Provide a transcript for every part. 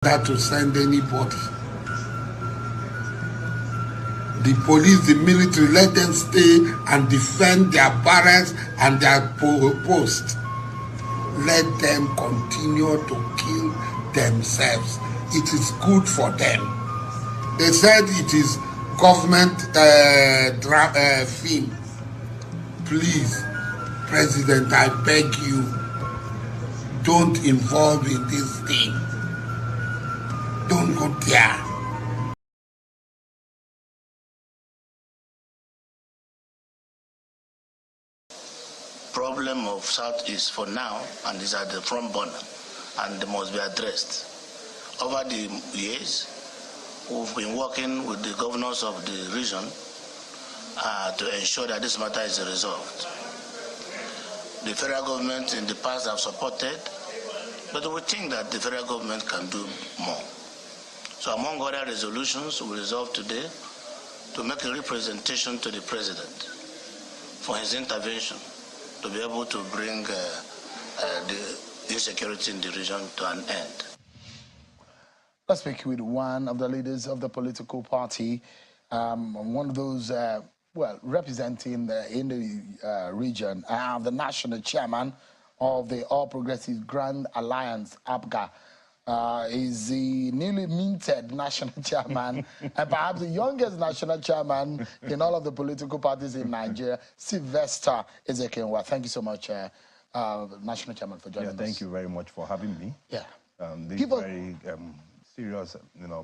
That to send anybody. The police, the military, let them stay and defend their barracks and their post. Let them continue to kill themselves. It is good for them. They said it is government film. Please, President, I beg you, don't involve in this thing. Don't go there. Problem of Southeast for now, and is at the front burner, and they must be addressed. Over the years, we've been working with the governors of the region to ensure that this matter is resolved. The federal government in the past have supported, but we think that the federal government can do more. So among other resolutions, we resolved today to make a representation to the president for his intervention to be able to bring the insecurity in the region to an end. Let's speak with one of the leaders of the political party, one of those, representing in the region, the national chairman of the All Progressives Grand Alliance, APGA. Is the newly minted national chairman and perhaps the youngest national chairman in all of the political parties in Nigeria, Sylvester Ezekiel. Thank you so much, national chairman, for joining us. Thank you very much for having me. Yeah. This is very serious,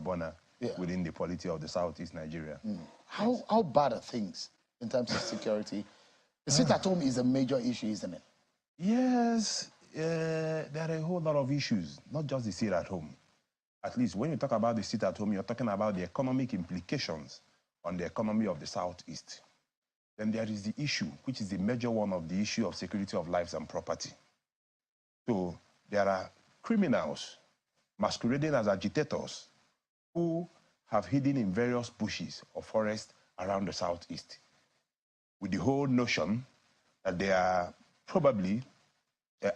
bonner within the polity of the Southeast Nigeria. How bad are things in terms of security? The sit at home is a major issue, isn't it? Yes. There are a whole lot of issues, not just the sit at home. At least when you talk about the sit at home, you're talking about the economic implications on the economy of the Southeast. Then there is the issue, which is the major one of the issue of security of lives and property. So there are criminals masquerading as agitators who have hidden in various bushes or forests around the Southeast with the whole notion that they are probably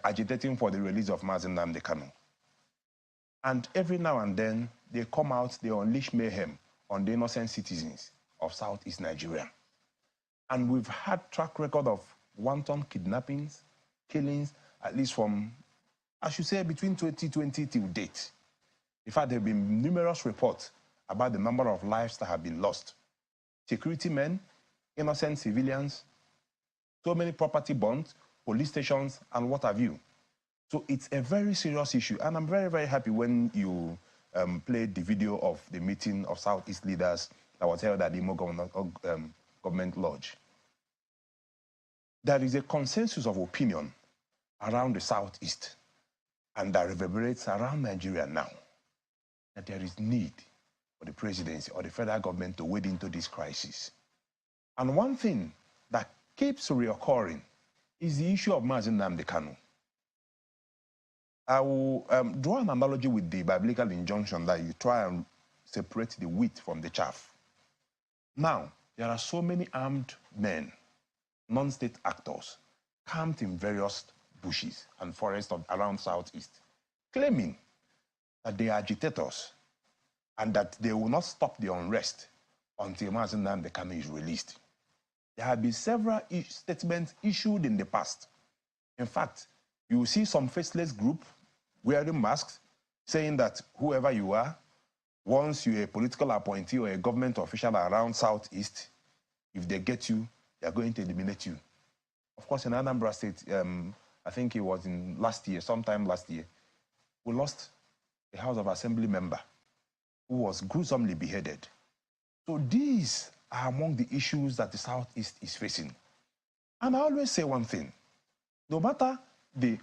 agitating for the release of Nnamdi Kanu. And every now and then, they come out, they unleash mayhem on the innocent citizens of Southeast Nigeria. And we've had track record of wanton kidnappings, killings, at least from, I should say, between 2020 till date. In fact, there have been numerous reports about the number of lives that have been lost. Security men, innocent civilians, so many property bonds, police stations, and what have you. So it's a very serious issue. And I'm very, very happy when you played the video of the meeting of Southeast leaders that was held at the Imo Government Lodge. There is a consensus of opinion around the Southeast, and that reverberates around Nigeria now, that there is need for the presidency or the federal government to wade into this crisis. And one thing that keeps reoccurring is the issue of Nnamdi Kanu. I will draw an analogy with the biblical injunction that you try and separate the wheat from the chaff. Now, there are so many armed men, non-state actors, camped in various bushes and forests around Southeast, claiming that they are agitators and that they will not stop the unrest until Nnamdi Kanu is released. There have been several statements issued in the past. In fact, you will see some faceless group wearing masks saying that whoever you are, once you're a political appointee or a government official around Southeast, if they get you, they're going to eliminate you. Of course, in Anambra State, I think it was in sometime last year, we lost a House of Assembly member who was gruesomely beheaded. So these are among the issues that the Southeast is facing. And I always say one thing, no matter the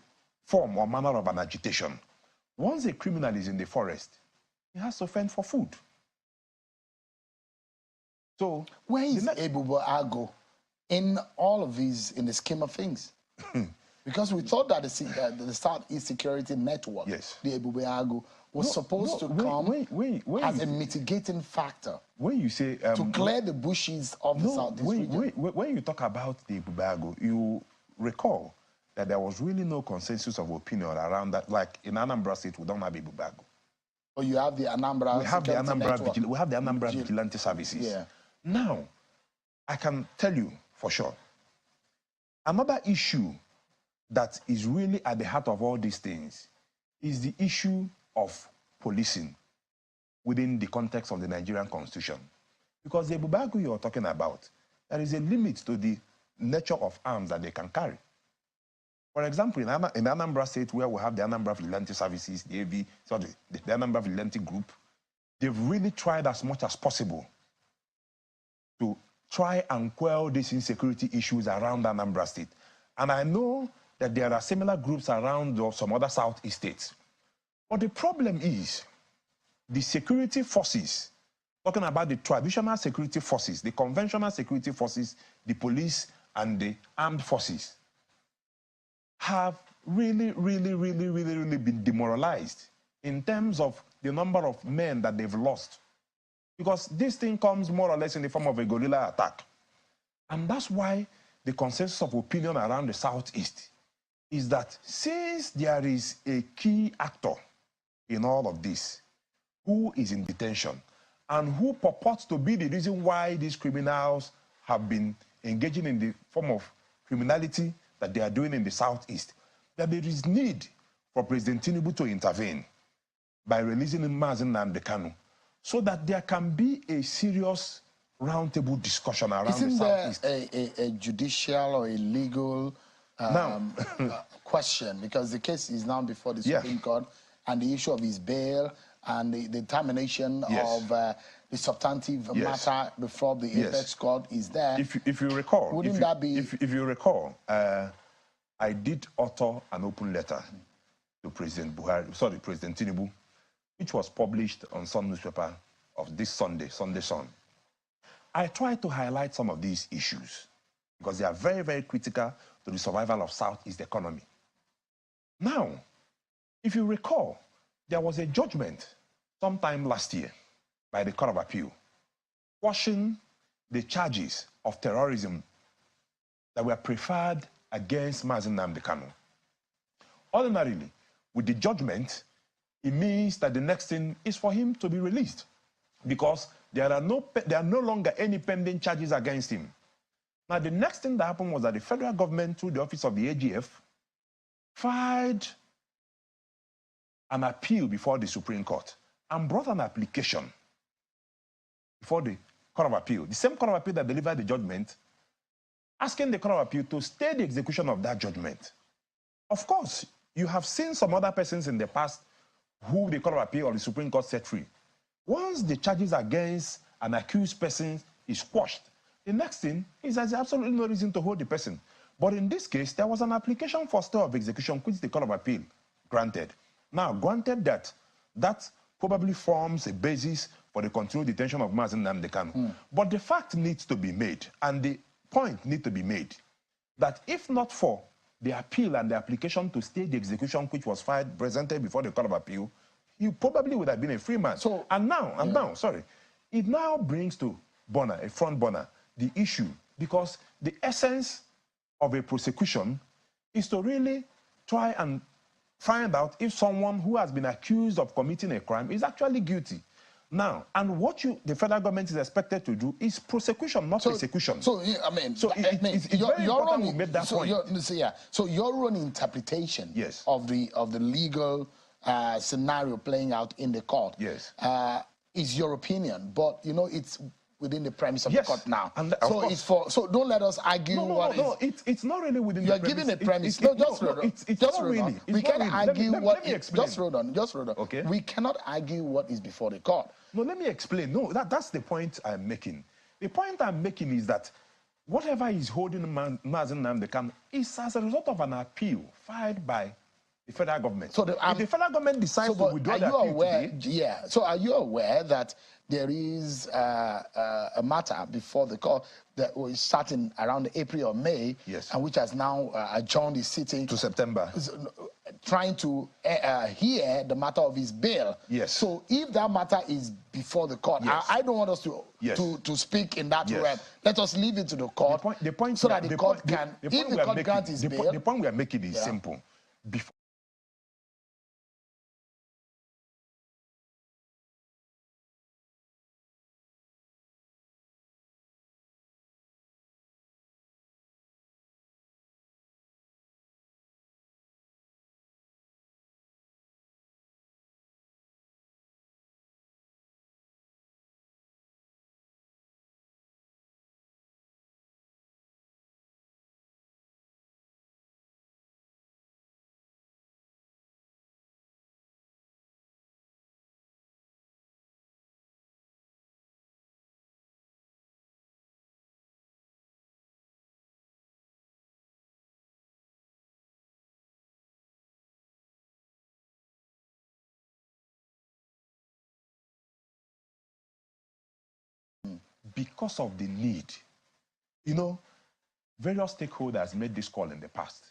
form or manner of an agitation, once a criminal is in the forest, he has to fend for food. So where is Ebubo Ago in all of these, in the scheme of things? Because we thought that the Southeast Security Network, the Ebubo Ago, was supposed to come as a mitigating factor. When you say to clear the bushes of the Southeast region. When you talk about the Ebubo Ago, you recall that there was really no consensus of opinion around that. Like in Anambra State, we don't have Ebubo Ago. Or you have the Anambra. We have the Anambra Vigilante Services. Yeah. Now, I can tell you for sure, another issue that is really at the heart of all these things is the issue of policing within the context of the Nigerian Constitution. Because the Bubagu you're talking about, there is a limit to the nature of arms that they can carry. For example, in Anambra State, where we have the Anambra Vigilante Services, the Anambra Vigilante Group, they've really tried as much as possible to try and quell these insecurity issues around Anambra State. And I know that there are similar groups around some other Southeast states. But the problem is the security forces, talking about the traditional security forces, the conventional security forces, the police and the armed forces, have really been demoralized in terms of the number of men that they've lost. Because this thing comes more or less in the form of a guerrilla attack. And that's why the consensus of opinion around the Southeast is that since there is a key actor in all of this who is in detention and who purports to be the reason why these criminals have been engaging in the form of criminality that they are doing in the Southeast, that there is need for President Tinubu to intervene by releasing Nnamdi Kanu so that there can be a serious roundtable discussion around the Southeast. Isn't there a judicial or a legal question? Because the case is now before the Supreme Court, and the issue of his bail and the termination of the substantive matter before the Apex Court is there. If you recall, wouldn't that be... If you recall, I did author an open letter to President Tinubu, which was published on some newspaper of this Sunday Sun. I tried to highlight some of these issues because they are very critical to the survival of Southeast economy. Now, if you recall, there was a judgment sometime last year by the Court of Appeal quashing the charges of terrorism that were preferred against Nnamdi Kanu. Ordinarily, with the judgment, it means that the next thing is for him to be released because there are no longer any pending charges against him. Now, the next thing that happened was that the federal government, through the office of the AGF, filed an appeal before the Supreme Court and brought an application before the Court of Appeal, the same Court of Appeal that delivered the judgment, asking the Court of Appeal to stay the execution of that judgment. Of course, you have seen some other persons in the past who the Court of Appeal or the Supreme Court set free. Once the charges against an accused person is quashed, the next thing is there's absolutely no reason to hold the person. But in this case, there was an application for stay of execution, which the Court of Appeal granted. Now, granted that probably forms a basis for the continued detention of Nnamdi Kanu. But the fact needs to be made, and the point needs to be made, that if not for the appeal and the application to stay the execution, which was presented before the Court of Appeal, he probably would have been a free man. So, it now brings to a front burner, the issue, because the essence of a prosecution is to really try and find out if someone who has been accused of committing a crime is actually guilty. Now, and what the federal government is expected to do is prosecution, not persecution. So, I mean, it's very important we made that point. So your own interpretation of the legal scenario playing out in the court is your opinion, but you know it's within the premise of the court now. And so don't let us argue it's not really within the premise. You're giving a premise. Just hold on. We can't argue what... Just hold on. Okay. We cannot argue what is before the court. No, let me explain. No, that's the point I'm making. The point I'm making is that whatever is holding Nnamdi Kanu is as a result of an appeal filed by the federal government. So if the federal government decides to withdraw the appeal today... So are you aware that there is a matter before the court that was starting around April or May, and which has now adjourned the sitting to September, trying to hear the matter of his bail. So if that matter is before the court, I don't want us to speak in that way. Let us leave it to the court, so that the court can, if the court grants his bail. The point we are making is simple. Before because of the need. You know, various stakeholders made this call in the past.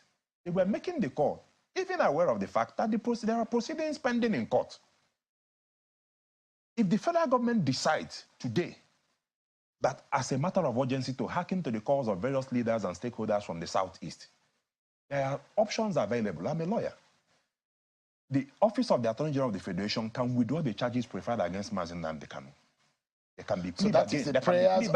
They were making the call, even aware of the fact that there are proceedings pending in court. If the federal government decides today that as a matter of urgency to hearken to the calls of various leaders and stakeholders from the Southeast, there are options available. I'm a lawyer. The Office of the Attorney General of the Federation can withdraw the charges preferred against Nnamdi Kanu. They can be so that is the prayers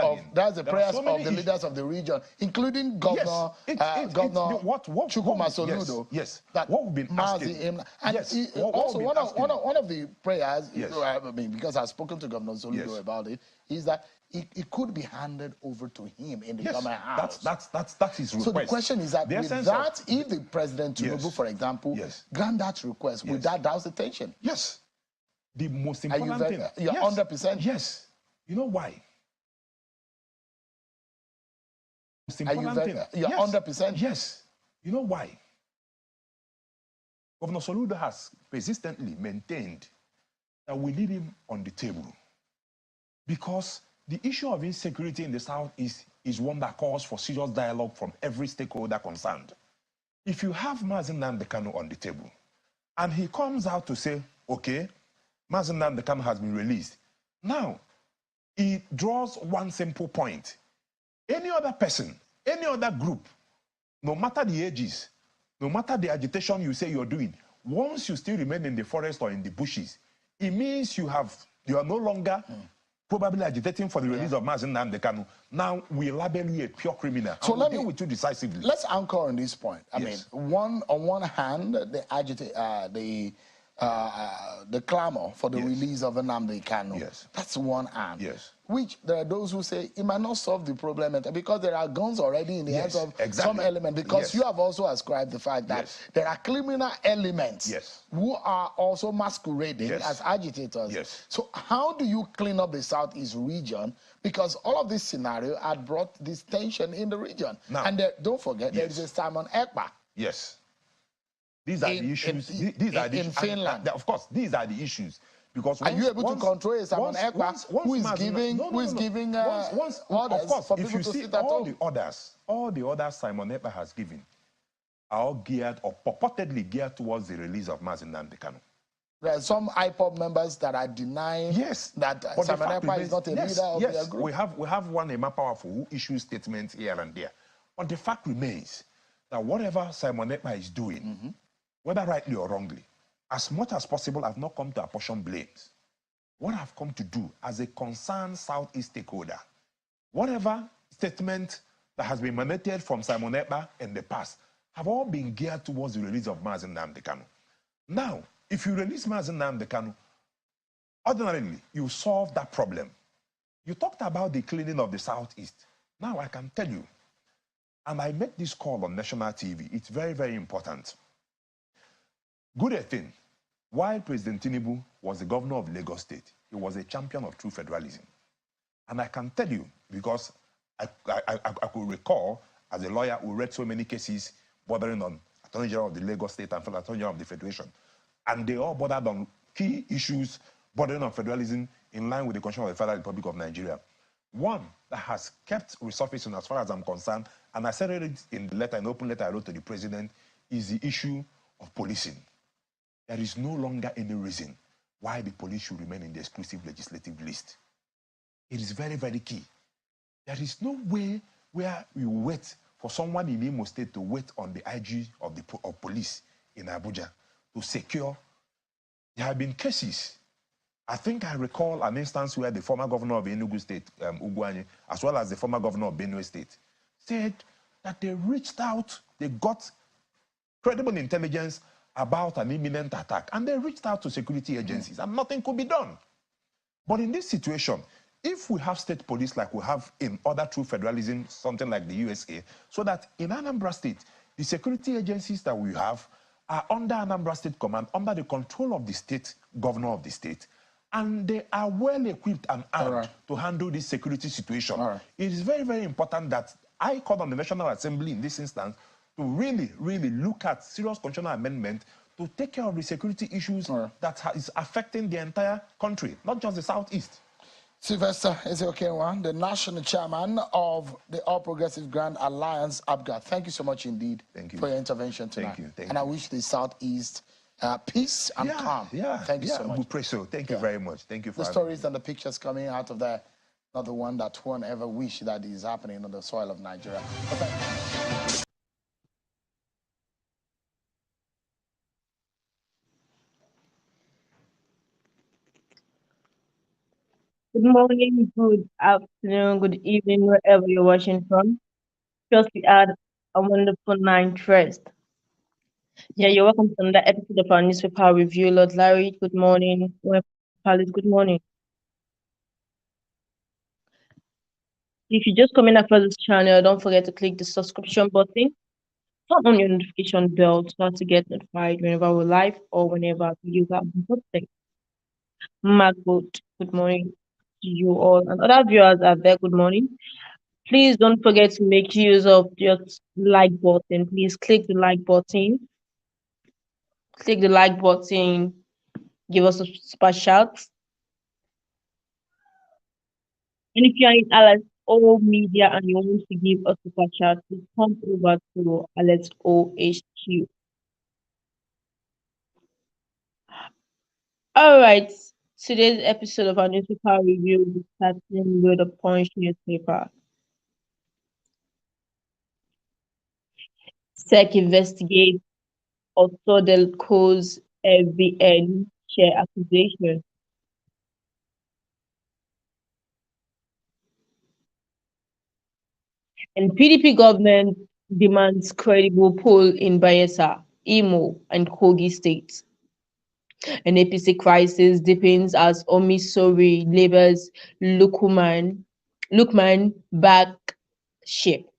of the leaders of the region, including Governor Chukwuma Soludo. Yes. That what we've been asking. And also one of the prayers, because I've spoken to Governor Soludo about it, is that it could be handed over to him in the government house. That's his request. So the question is that if the President Tinubu, for example, grant that request, would that douse the tension? Yes. The most important thing. You're 100%? Yes. You know why? Most important thing. You're 100%? Yes. You know why? Governor Soludo has persistently maintained that we need him on the table because the issue of insecurity in the Southeast is one that calls for serious dialogue from every stakeholder concerned. If you have Nnamdi Kanu on the table and he comes out to say, okay, Nnamdi Kanu has been released. Now, it draws one simple point. Any other person, any other group, no matter the ages, no matter the agitation you say you're doing, once you still remain in the forest or in the bushes, it means you are no longer probably agitating for the release of Nnamdi Kanu. Now we label you a pure criminal. So let me deal with you decisively. Let's anchor on this point. I mean, on one hand, the clamor for the release of Nnamdi Kanu. Yes. That's one hand. Yes. Which there are those who say it might not solve the problem because there are guns already in the hands of some element. Because you have also ascribed the fact that there are criminal elements who are also masquerading as agitators. Yes. So how do you clean up the Southeast region? Because all of this scenario had brought this tension in the region. Now, and don't forget, there is a Simon Ekpa. Yes. These are the issues. These are the issues. Finland. Of course, these are the issues. Because are you able to control Simon Ekpa, who is giving orders for people to sit at home? All the orders Simon Ekpa has given are all geared or purportedly geared towards the release of Nnamdi Kanu. There are some IPOB members that are denying that Simon Ekpa is not a leader of their group. We have one Emma Powerful who issues statements here and there. But the fact remains that whatever Simon Ekpa is doing, whether rightly or wrongly, as much as possible, I've not come to apportion blames. What I've come to do as a concerned Southeast stakeholder, whatever statement that has been emanated from Simon Ekpa in the past have all been geared towards the release of Nnamdi Kanu. Now, if you release Nnamdi Kanu, ordinarily, you solve that problem. You talked about the cleaning of the Southeast. Now, I can tell you, and I make this call on national TV, it's very, very important. Good thing, while President Tinubu was the governor of Lagos State, he was a champion of true federalism. And I can tell you, because I could recall, as a lawyer who read so many cases bordering on Attorney General of the Lagos State and Attorney General of the Federation, and they all bordered on key issues bordering on federalism in line with the Constitution of the Federal Republic of Nigeria. One that has kept resurfacing as far as I'm concerned, and I said it in the letter, an open letter I wrote to the president, is the issue of policing. There is no longer any reason why the police should remain in the exclusive legislative list. It is very, very key. There is no way where we wait for someone in Imo State to wait on the IG of police in Abuja to secure. There have been cases. I think I recall an instance where the former governor of Enugu State, Ugwuanyi, as well as the former governor of Benue State, said that they reached out, they got credible intelligence about an imminent attack, and they reached out to security agencies, and nothing could be done. But in this situation, if we have state police like we have in other true federalism, something like the USA, so that in Anambra State, the security agencies that we have are under Anambra State Command, under the control of the state governor of the state, and they are well equipped and armed to handle this security situation. It is very, very important that I call on the National Assembly in this instance to really, really look at serious constitutional amendment to take care of the security issues that is affecting the entire country, not just the Southeast. Sylvester Ezeokenwa, the national chairman of the All Progressive Grand Alliance, APGA. Thank you so much indeed for your intervention tonight. Thank and you. I wish the Southeast peace and calm. Thank you so much. We pray so. Thank you very much. Thank you for the stories and the pictures coming out of there, not the one that one ever wish that is happening on the soil of Nigeria. Good morning, good afternoon, good evening, wherever you're watching from. Trust we had a wonderful night rest. Yeah, you're welcome to another episode of our newspaper review. Lord Larry, good morning. Palace, good morning. If you just come in across this channel, don't forget to click the subscription button. Turn on your notification bell to get notified whenever we're live or whenever you have posted. Good morning to you all. And other viewers out there, good morning. Please don't forget to make use of your like button. Please click the like button. Click the like button. Give us a super shout. And if you are in LSO Media and you want to give us a super shout, please come over to LSO HQ. All right. Today's episode of our newspaper review will be starting with a Punch newspaper. SEC investigates Delco's FBN share accusation. And PDP government demands credible poll in Bayelsa, Imo, and Kogi states. An APC crisis deepens as Omisori labors Lukman back ship.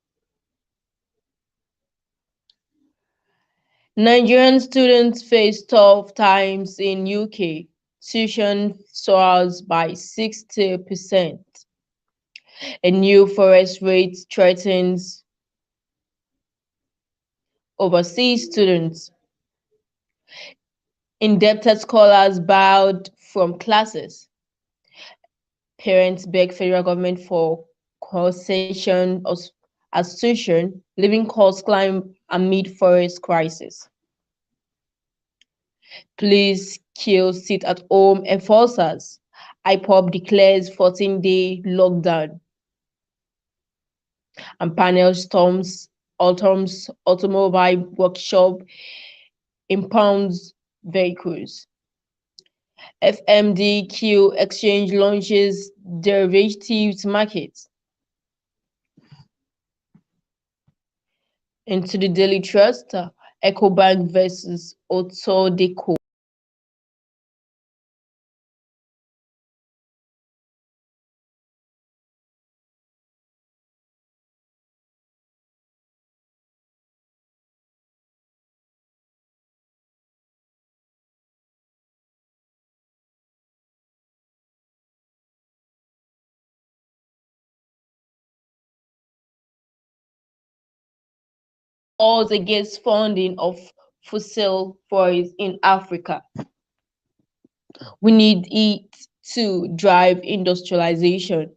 Nigerian students face tough times in UK. Tuition soars by 60%. A new forest rate threatens overseas students. Indebted scholars bowed from classes. Parents beg federal government for concession as tuition. Living costs climb amid forest crisis. Police kill sit-at-home enforcers. Ipob declares 14-day lockdown. And panel storms automobile workshop impounds vehicles. FMDQ exchange launches derivatives market. Into the Daily Trust, EcoBank versus Otodeco. Odds against funding of fossil fuels in Africa. We need it to drive industrialization,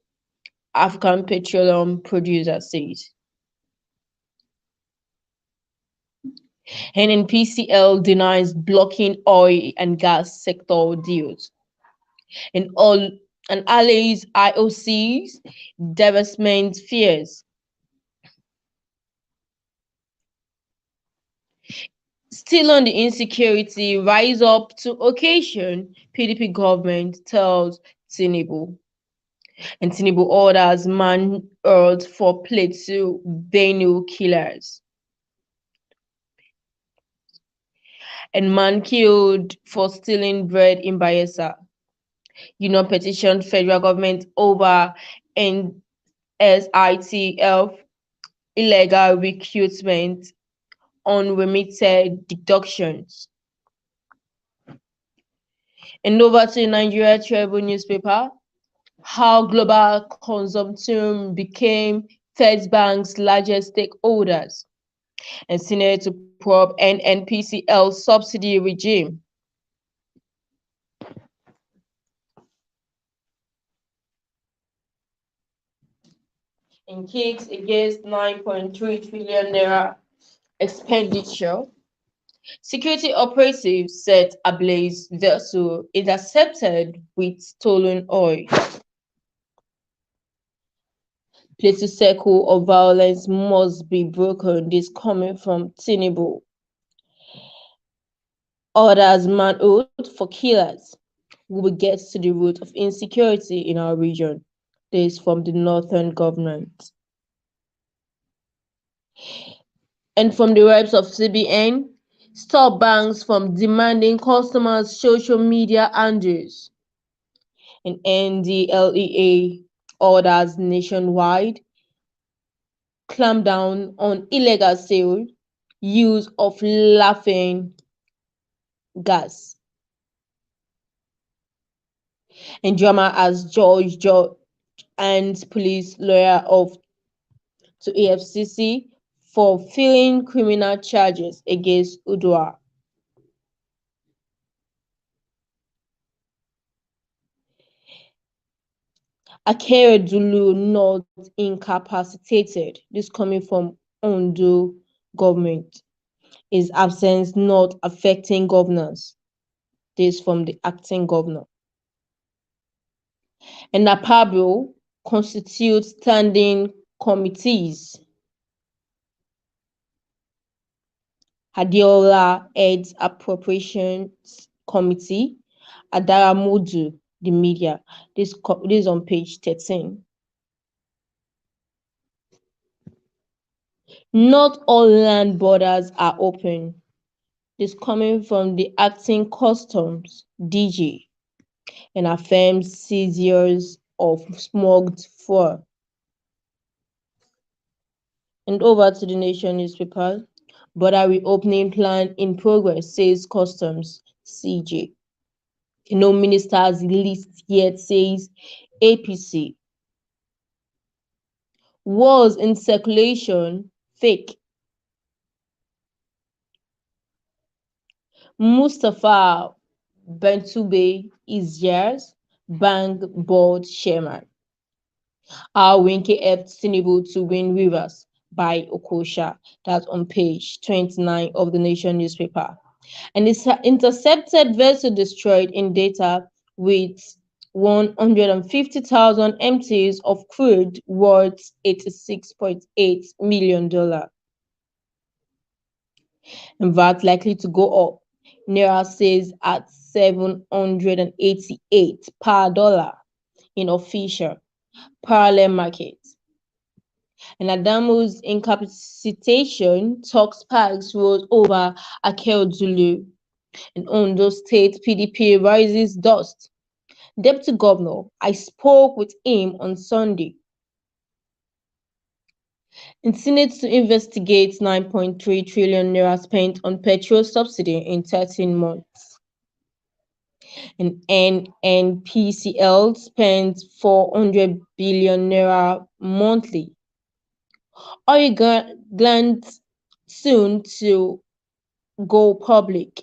African petroleum producer says. NNPCL denies blocking oil and gas sector deals. And allies IOC's divestment fears. Still on the insecurity, rise up to occasion, PDP government tells Tinubu. And Tinubu orders man earth for Plateau Benue killers. And man killed for stealing bread in Bayelsa. Union petitioned federal government over NSITF illegal recruitment, unremitted deductions. And over to the Nigeria Tribune newspaper, how global consumption became Fed Bank's largest stakeholders. And Senate to probe NNPCL subsidy regime. and kicks against 9.3 trillion naira expenditure. Security operatives set ablaze vessel intercepted with stolen oil. Political circle of violence must be broken. This coming from Tinubu. Orders manhunt for killers. We will get to the root of insecurity in our region. This from the northern government. And from the reps of CBN, stop banks from demanding customers' social media handles. And NDLEA orders nationwide clamp down on illegal sale, use of laughing gas. And drama as George and police lawyer of to AFCC for filing criminal charges against Udua. Akeredolu not incapacitated. This coming from Ondo government. His absence not affecting governance. This from the acting governor. And Apabio constitutes standing committees. Hadiola heads appropriations committee. Adaramodu, the media. This is on page 13. Not all land borders are open. This coming from the acting customs DG and affirms seizures of smoked fur. And over to the Nation newspaper. Border reopening plan in progress, says customs CJ. No ministers list yet, says APC. Was in circulation, fake. Mustafa Bentube is years, bank board chairman. How Winke helped Tinubu to win Rivers by Okosha. That's on page 29 of the Nation newspaper. And it's intercepted vessel destroyed in data with 150,000 MTs of crude worth $86.8 million. And VAT likely to go up. Naira says at 788 per dollar in official parallel market. And Adamu's incapacitation talks sparks rose over Akeredolu. And Ondo State PDP rises dust. Deputy Governor, I spoke with him on Sunday. And Senate to investigate 9.3 trillion naira spent on petrol subsidy in 13 months. And NNPCL spends 400 billion naira monthly. Oil glands soon to go public.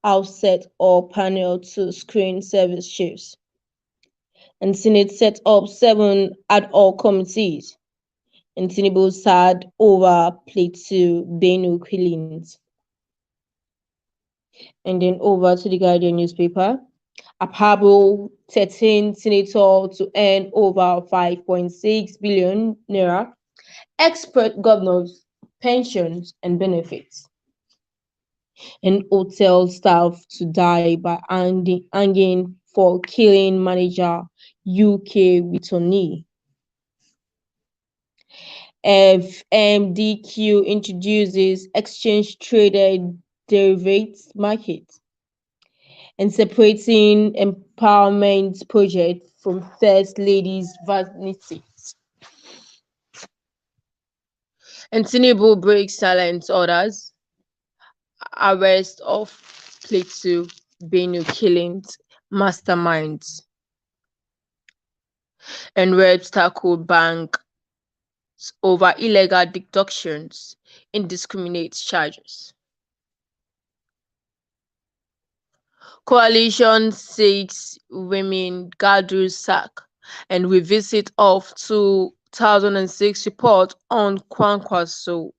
I'll set up panel to screen service chiefs. And Senate set up 7 ad hoc committees. And Tinubu sad over Plateau Benue killings. And then over to the Guardian newspaper. Apabo 13 senator to earn over 5.6 billion naira. Expert governors, pensions and benefits. And hotel staff to die by hanging for killing manager UK returnee. FMDQ introduces exchange traded derivatives market and separating empowerment project from first lady's vanities. And Tinubu breaks silence orders. Arrest of Plateau Benue killings masterminds. And reps tackle bank over illegal deductions, indiscriminate charges. Coalition seeks women Gadu's sack and revisit of 2006 report on Kwankwaso.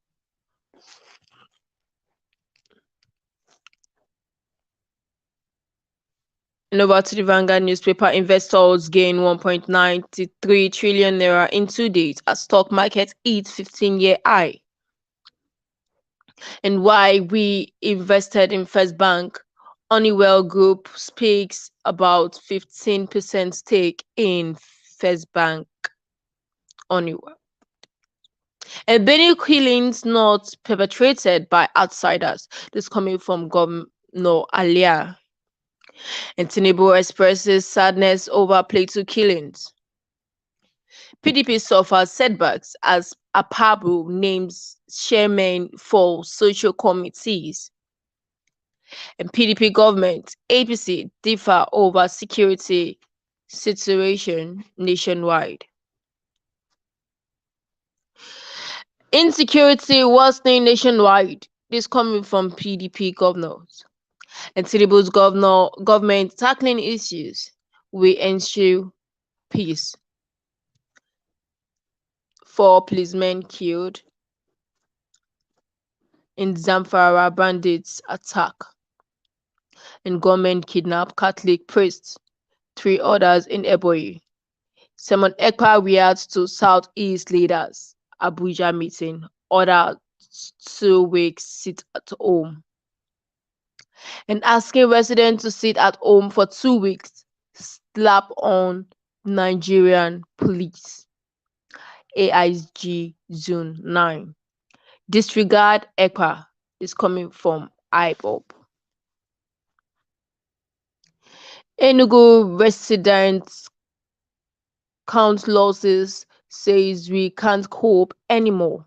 And over to the Vanguard newspaper, investors gain 1.93 trillion naira in 2 days as stock market hits 15-year high. And why we invested in First Bank, Honeywell Group speaks about 15% stake in First Bank Honeywell. And Benny killings not perpetrated by outsiders. This coming from Governor Alia. And Tinubu expresses sadness over Plateau killings. PDP suffers setbacks as Apabu names chairmen for social committees. And PDP government, APC differ over security situation nationwide. Insecurity worsening nationwide. This coming from PDP governors. And Tinubu's government tackling issues will ensure peace. 4 policemen killed in Zamfara bandits attack. And government kidnap Catholic priests. 3 others in Ebonyi. Simon Ekpa reacts to Southeast leaders Abuja meeting. Order 2 weeks sit at home. And asking residents to sit at home for 2 weeks. Slap on Nigerian police. AIG Zone 9. Disregard Ekpa is coming from Ipob. Enugu residents count losses, says we can't cope anymore.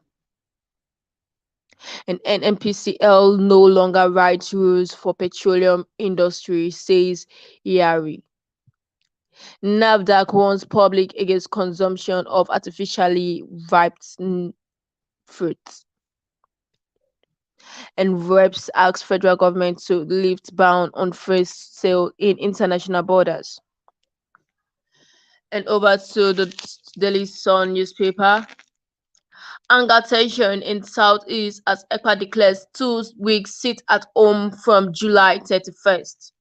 And NNPCL no longer writes rules for petroleum industry, says Yari. NAFDAC warns public against consumption of artificially ripe fruits. And reps ask federal government to lift ban on free sale in international borders. And over to the Daily Sun newspaper. Anger tension in Southeast as ECPA declares 2 weeks sit at home from July 31st.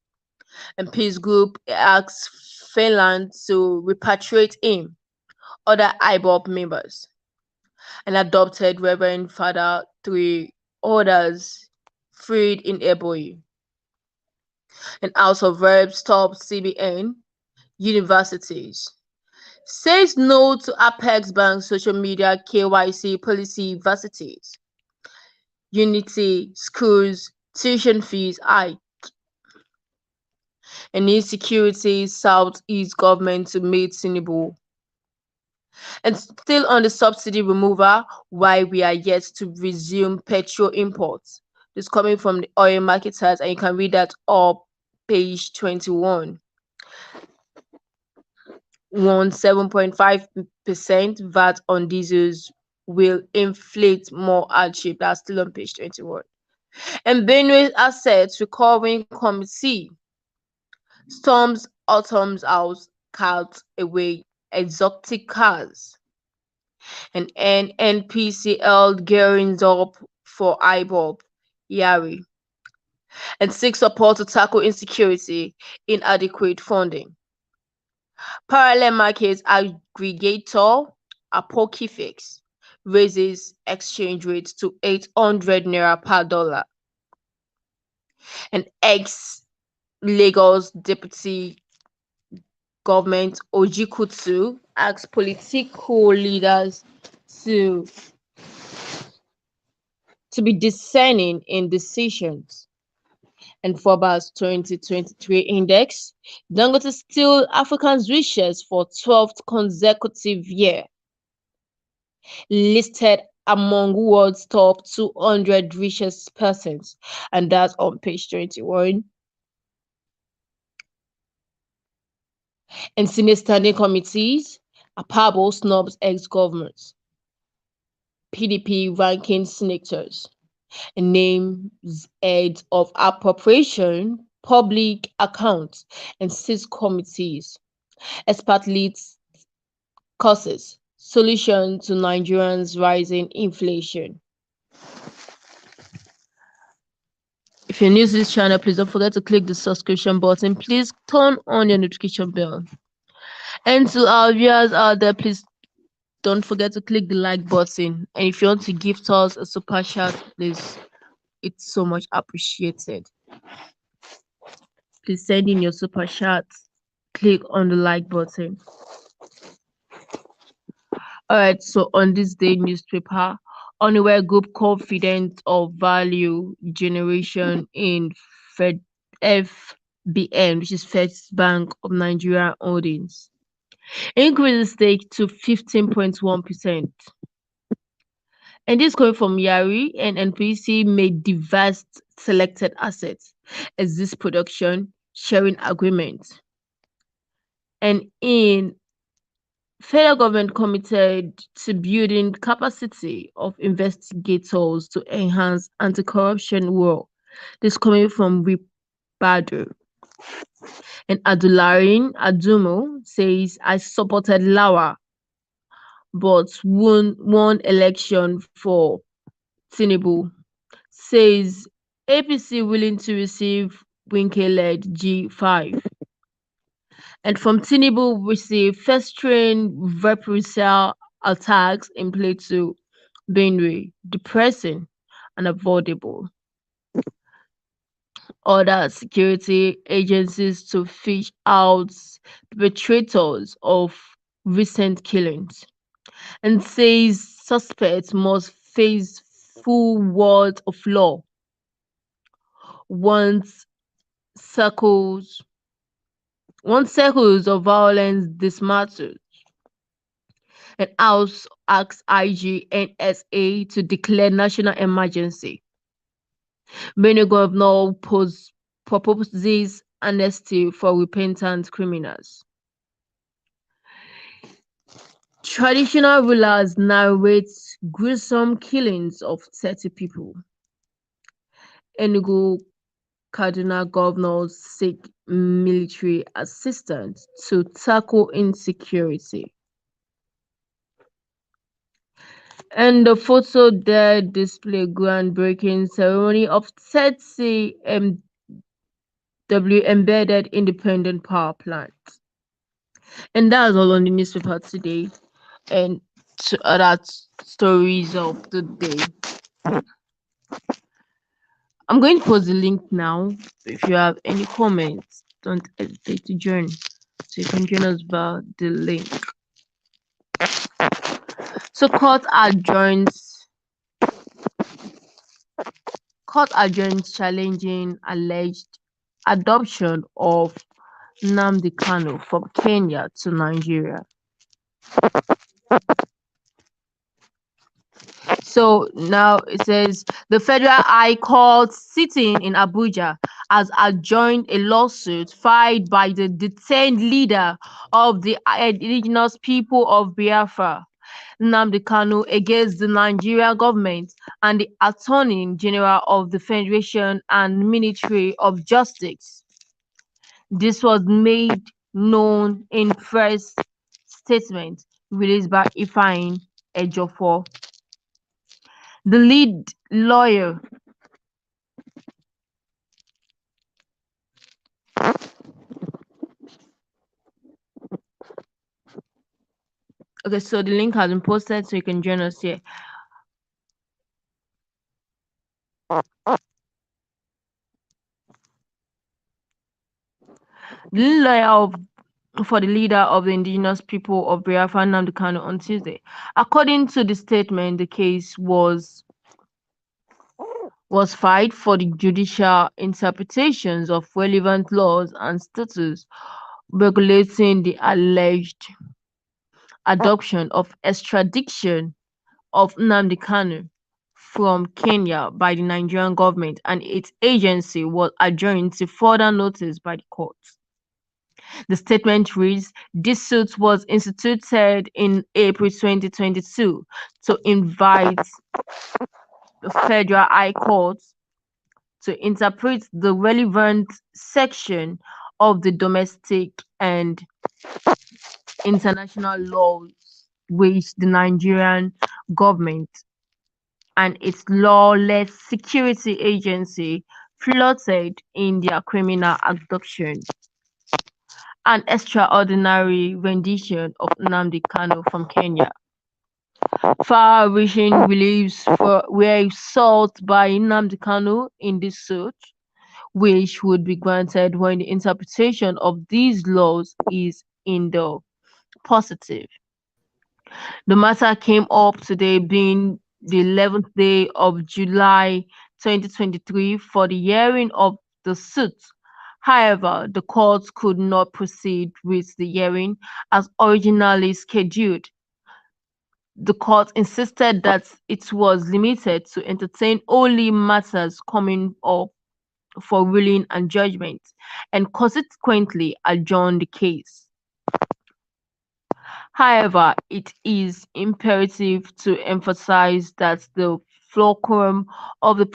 And Peace Group asks Finland to repatriate him, other Ipob members. And adopted Reverend Father 3 others freed in Ebonyi. And House of Reps stops CBN universities. Says no to Apex Bank social media KYC policy universities. Unity schools tuition fees hike. And insecurity Southeast government to meet Tinubu. And still on the subsidy removal, why we are yet to resume petrol imports. This coming from the oil marketers, and you can read that up page 21. 7.5% VAT on diesels will inflict more hardship. That's still on page 21. And Benue Assets Recovering Committee storms Autumn's house, carts away exotic cars. And NNPCL gearing up for Ipob, Yari. And seeks support to tackle insecurity, inadequate funding. Parallel markets aggregator Apokifix raises exchange rate to 800 naira per dollar. And ex-Lagos deputy government Ojikutu asks political leaders to be discerning in decisions. And Forbes 2023 index, Dangote still Africa's richest for 12th consecutive year. Listed among world's top 200 richest persons, and that's on page 21. And senior standing committees, Apabo snubs ex-governors. PDP ranking senators. And names heads of appropriation public accounts, and 6 committees. Expert leads causes solution to Nigerians' rising inflation. If you're new to this channel, please don't forget to click the subscription button. Please turn on your notification bell. And to our viewers out there, please don't forget to click the like button. And if you want to gift us a super chat, please, it's so much appreciated. Please send in your super chat. Click on the like button. All right, so on this day newspaper, Honeywell Group confident of value generation in FBN, which is First Bank of Nigeria Holdings, increase the stake to 15.1%. And this coming from Yari, and NPC made divest selected assets as this production sharing agreement. And in federal government committed to building capacity of investigators to enhance anti-corruption work. This coming from Ribadu. And Adularin Adumo says, I supported Lawa, but won election for Tinubu. Says APC willing to receive Winke-led G5. And from Tinubu, we see festering reprisal attacks in Plateau, Benue, depressing and avoidable. Other security agencies to fish out perpetrators of recent killings, and says suspects must face full world of law once circles of violence dismantled. And House asks IG NSA to declare national emergency. Benue Governor proposes amnesty for repentant criminals. Traditional rulers narrate gruesome killings of 30 people. Enugu Kaduna governors seek military assistance to tackle insecurity. And the photo there display groundbreaking ceremony of 30 MW embedded independent power plant. And that's all on the newspaper today. And to other stories of the day. I'm going to post the link now. If you have any comments, don't hesitate to join. So you can join us via the link. So court adjourns challenging alleged adoption of Nnamdi Kanu from Kenya to Nigeria. So now it says the Federal High Court sitting in Abuja has adjourned a lawsuit filed by the detained leader of the indigenous people of Biafra, Nnamdi Kanu, against the Nigerian government and the Attorney General of the Federation and Ministry of Justice. This was made known in press statement released by Ifeanyi Ejiofor, the lead lawyer. Okay, so the link has been posted, so you can join us here. The lead lawyer for the leader of the indigenous people of Biafra, Nnamdi Kanu, on Tuesday. According to the statement, the case was filed for the judicial interpretations of relevant laws and statutes regulating the alleged adoption of extradition of Nnamdi Kanu from Kenya by the Nigerian government, and its agency was adjourned to further notice by the court. The statement reads, this suit was instituted in April 2022 to invite the Federal High Court to interpret the relevant section of the domestic and international laws which the Nigerian government and its lawless security agency flouted in their criminal abduction. An extraordinary rendition of Nnamdi Kanu from Kenya. Far-reaching reliefs were sought by Nnamdi Kanu in this suit, which would be granted when the interpretation of these laws is in the positive. The matter came up today, being the 11th day of July 2023, for the hearing of the suit. However, the court could not proceed with the hearing as originally scheduled. The court insisted that it was limited to entertain only matters coming up for ruling and judgment, and consequently adjourned the case. However, it is imperative to emphasize that the fulcrum of the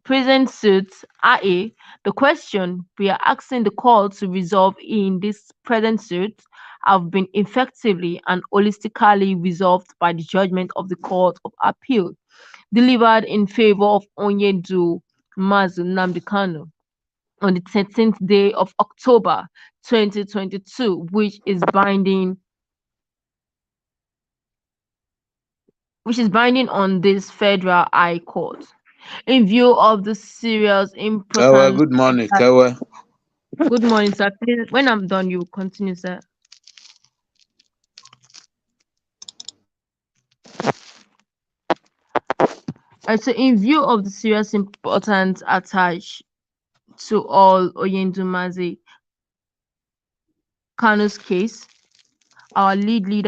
present suit, i.e., the question we are asking the court to resolve in this present suit, have been effectively and holistically resolved by the judgment of the Court of Appeal, delivered in favor of Onyedu Mazu Nnamdi Kanu on the 13th day of October 2022, which is binding on this Federal High Court. In view of the serious importance. Good morning, Kawa. Good morning, sir. Please, when I'm done, you continue, sir. So, in view of the serious importance attached to all Onyedu Mazi Kanu's case, our lead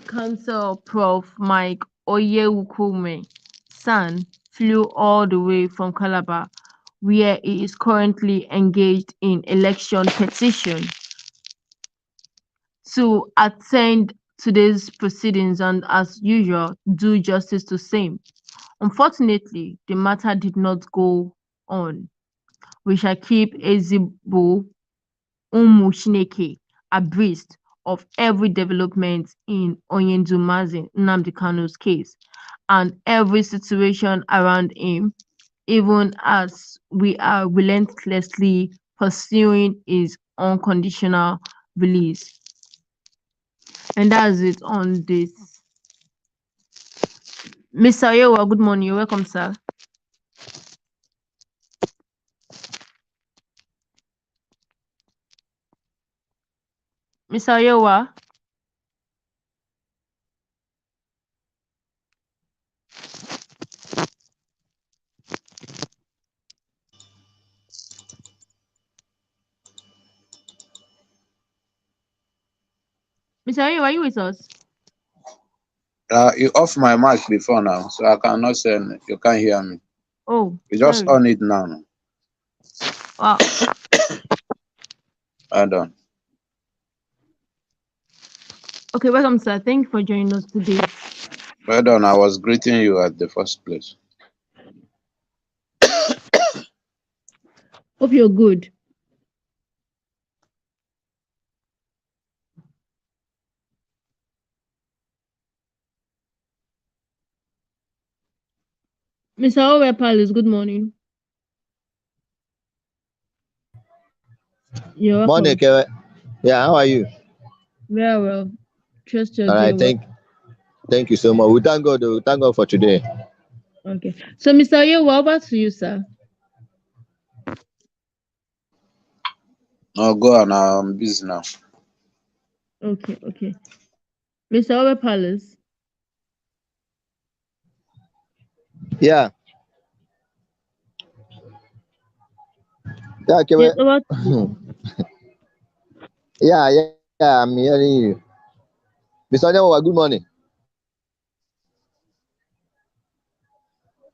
counsel, Prof. Mike Oyewukume San, flew all the way from Calabar, where he is currently engaged in election petition, to attend today's proceedings and, as usual, do justice to same. Unfortunately, the matter did not go on. We shall keep Ezigbo Umu Chineke abreast of every development in Onyedu Mazi Nnamdi Kanu's case and every situation around him, even as we are relentlessly pursuing his unconditional release. And that's it on this. Mr. Oyewa, good morning. You're welcome, sir. Mr. Oyewa. Mr. Oyewa, are you with us? You off my mic before now, so I cannot say you can't hear me. Oh, you just sorry. on it now. Wow. Well done. Okay, welcome, sir. Thank you for joining us today. Well done. I was greeting you at the first place. Hope you're good. Mr. Owe Palace, good morning. You're welcome. Morning, Kewe. Yeah, how are you? Very well. Trust you're All right, doing thank you so much. We thank God. We thank God for today. Okay. So, Mr. Oyewa, over to you, sir. No, go on. I'm busy now. Okay. Mr. Owe Palace. Yeah. Yeah, Kewe. Yes, over to you. yeah, I'm hearing you. Mr. Onyewa, good morning.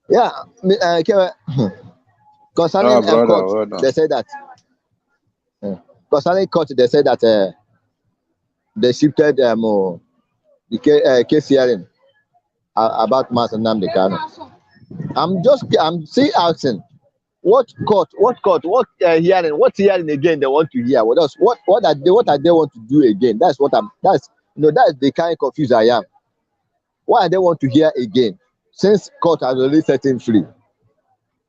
Yeah, Kewe. Concerning court, well they said that. Concerning court, they said that they shifted the case hearing about Master Nnamdi Kanu. I'm still asking, what hearing again they want to hear? What else? What are they want to do again? That's that's the kind of confused I am. Why they want to hear again? Since court has already set him free,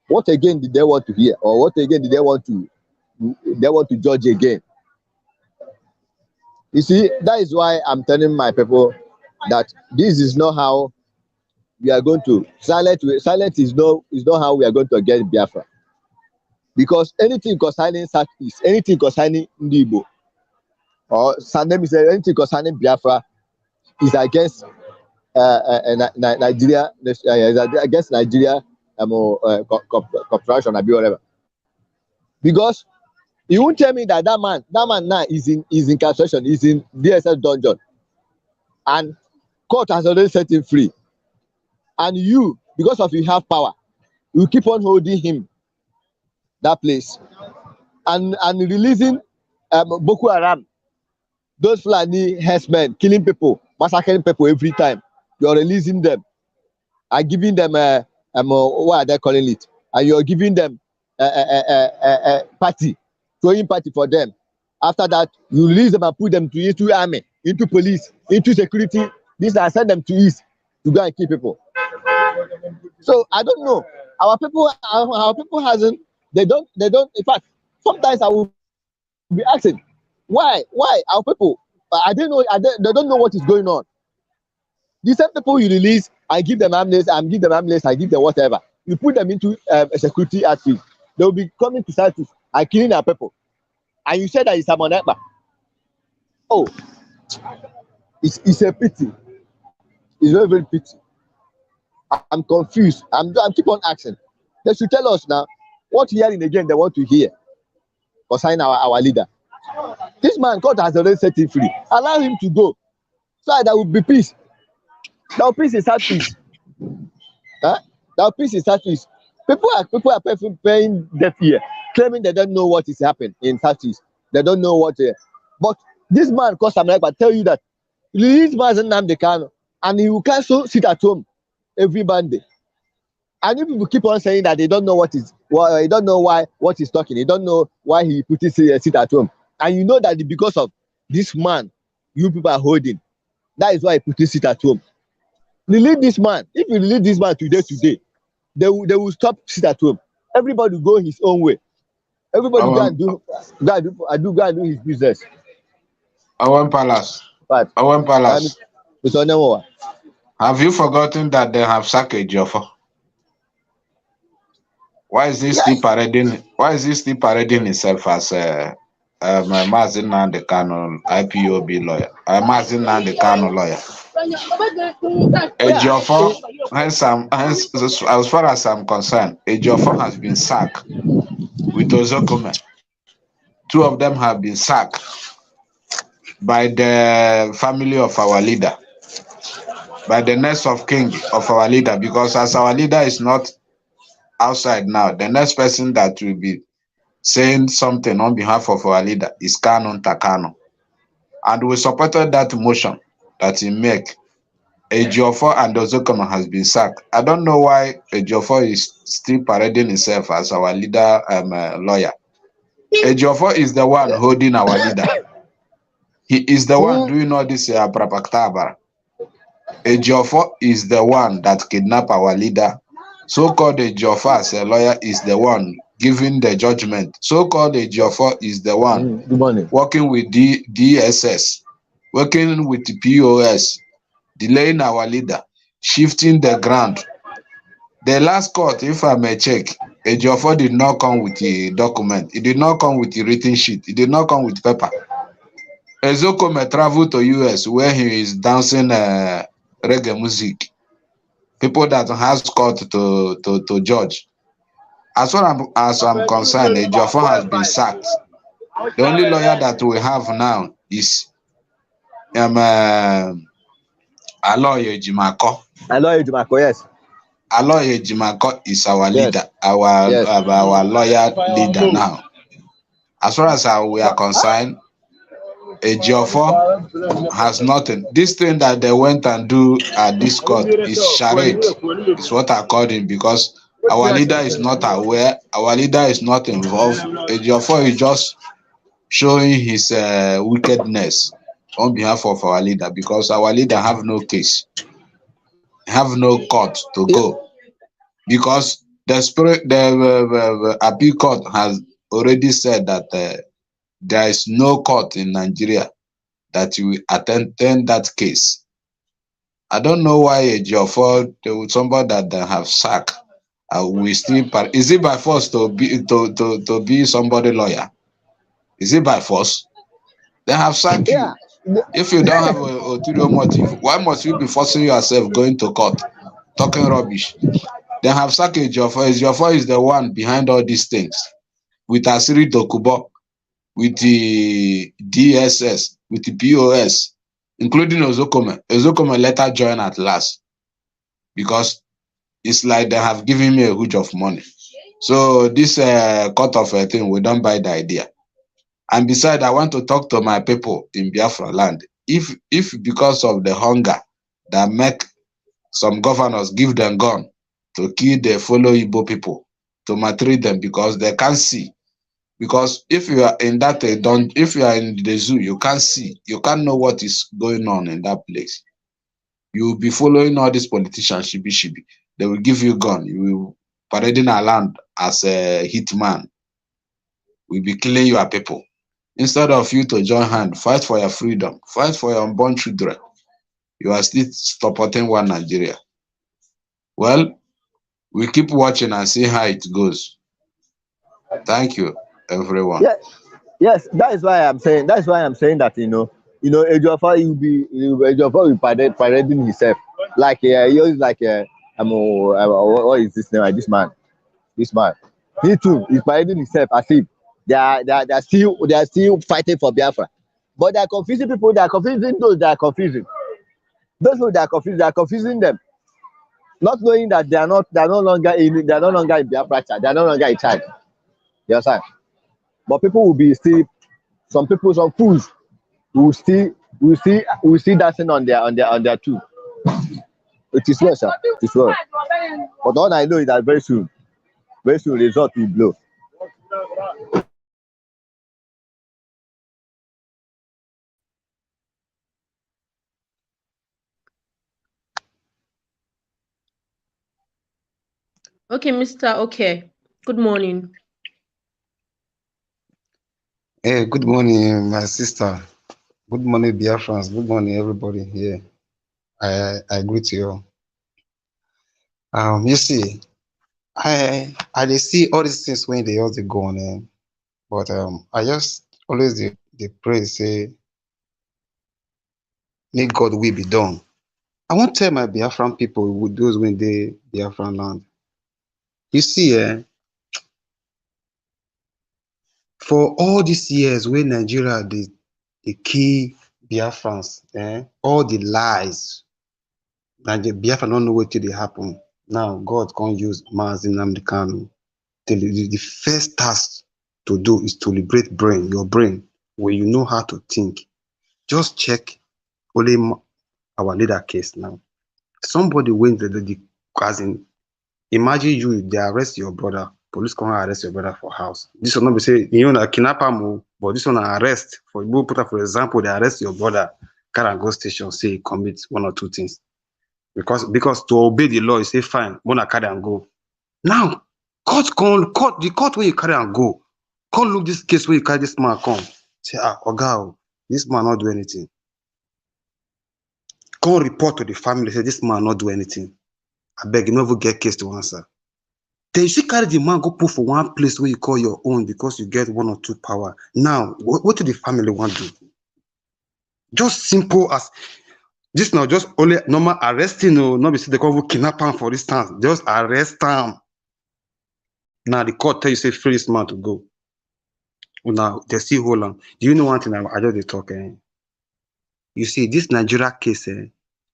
what again did they want to hear, or what again did they want to judge again? You see, that is why I'm telling my people that this is not how we are going to silence is not how we are going to get Biafra. Because anything concerning Southeast, anything concerning Ndibo, or anything concerning Biafra is against Nigeria, against Nigeria corporation or whatever. Because you won't tell me that man now is in incarceration, is in DSS dungeon, and court has already set him free. And you, because of you have power, you keep on holding him that place and releasing Boko Haram, those Fulani herdsmen killing people, massacring people every time. You're releasing them and giving them what are they calling it? And you're giving them party, throwing party for them. After that, you release them and put them into army, into police, into security. These are send them to east to go and kill people. So I don't know. Our people hasn't. They don't. In fact, sometimes I will be asking, why our people? They don't know what is going on. The same people you release, I give them amnesty, I give them whatever. You put them into a security outfit. They will be coming to Southeast and killing our people. And you said that it's a monarch. Oh, it's a pity. It's very, very pity. I'm confused. I'm keep on asking. They should tell us now what hearing again they want to hear concerning our leader. This man, God has already set him free. Allow him to go. So there will be peace. There will be peace in Southeast. Huh? There will be peace in Southeast. People are paying deaf ear, claiming they don't know what is happening in Southeast. They don't know what. But this man, cause America, tell you that release Nnamdi Kanu, and he will cancel sit at home every Monday. And if people keep on saying that they don't know they don't know what he's talking, they don't know why he put his sit at home. And you know that because of this man, you people are holding. That is why he put his sit at home. Release this man. If you release this man today, they will stop sit at home. Everybody will go his own way. Everybody go and do his business. Our palace. But Our palace. Mr. Have you forgotten that they have sacked Ejiofor? Why is he still parading? Why is he still parading himself as Mazi Nnamdi Kanu IPOB lawyer? Mazi Nnamdi Kanu lawyer. Ejiofor, as far as I'm concerned, Ejiofor has been sacked with Ozokome. Two of them have been sacked by the family of our leader, by the next of king of our leader, because as our leader is not outside now, the next person that will be saying something on behalf of our leader is Kanu Takano. And we supported that motion that he make. Ejiofor and Ozokoma has been sacked. I don't know why Ejiofor is still parading himself as our leader lawyer. Ejiofor is the one holding our leader. He is the one doing all this propaganda. Ejiofor is the one that kidnapped our leader. So-called Ejiofor as a lawyer is the one giving the judgment. So-called Ejiofor is the one working with DSS, working with the POS, delaying our leader, shifting the ground. The last court, if I may check, Ejiofor did not come with a document. It did not come with a written sheet. It did not come with paper. Ezokome traveled to US where he is dancing reggae music. People that has court to judge. As far as I'm concerned, Ejiofor has been sacked. The only lawyer that we have now is Aloy Ejimako. Aloy Ejimako, yes. Aloy Ejimako is our leader, our lawyer leader now. As far as we are concerned, Ejiofor has nothing. This thing that they went and do at this court is charade. It's what I called it, because our leader is not aware, our leader is not involved. Ejiofor is just showing his wickedness on behalf of our leader, because our leader have no case, have no court to go, because the appeal court has already said that there is no court in Nigeria that will attend that case. I don't know why Ejiofor, somebody that they have sacked, we still is it by force to be somebody lawyer? Is it by force? They have sacked you. If you don't have a ulterior motive, why must you be forcing yourself going to court, talking rubbish? They have sacked Ejiofor. Ejiofor is the one behind all these things, with Asiri Dokubo, with the DSS, with the POS, including Ozokome. Ozokome later joined at last, because it's like they have given me a huge of money. So this court of a thing, we don't buy the idea. And besides, I want to talk to my people in Biafra land. If because of the hunger that make some governors give them gun to kill the fellow Igbo people, to maltreat them because they can't see. Because if you are in that if you are in the zoo, you can't see, you can't know what is going on in that place. You will be following all these politicians, shibi. They will give you gun. You will parading around as a hitman. We'll be killing your people. Instead of you to join hand, fight for your freedom, fight for your unborn children, you are still supporting one Nigeria. Well, we keep watching and see how it goes. Thank you, everyone. Yes, that is why I'm saying. That's why I'm saying that Ejiofor will be parading himself like he is like what is this name? This man. He too is parading himself as if they are still fighting for Biafra, but they are confusing people. They are confusing those that are confusing. Those who are confused, they are confusing them, not knowing that they are no longer in Biafra. They are no longer in charge. You understand? But people will be still. Some fools will still dancing on their too. It is well, sir. It is well. But all I know is that very soon, result will blow. Okay, Mr. Okay. Good morning. Hey, good morning, my sister. Good morning, Biafrans. Good morning, everybody here. I greet you all. You see, I dey see all these things when they also go on, but I just always they pray say, may God will be done. I want to tell my Biafran people, with those when they Biafran land. You see, for all these years when Nigeria they kill Biafrans, all the lies, and the Biafra don't know what they happen. Now God can't use Nnamdi Kanu. The first task to do is to liberate your brain, where you know how to think. Just check only our leader case now. Somebody went the cousin. Imagine they arrest your brother. Police come arrest your brother for house. This will not be say kidnap him, but this one arrest for example, they arrest your brother, carry and go station, say he commit one or two things. Because to obey the law, you say fine, wanna carry and go. Now, the court where you carry and go, can't look this case where you carry this man come. Say, Oga, this man not do anything. Can't report to the family, say this man not do anything. I beg you never get case to answer. Then you should carry the man, go put for one place where you call your own because you get one or two power. Now, what do the family want to do? Just simple as this now, just only normal arresting, not be say they come kidnap him for instance. Just arrest him. Now the court tell you say free this man to go. Now they still hold on. Do you know one thing I just talk? You see, this Nigeria case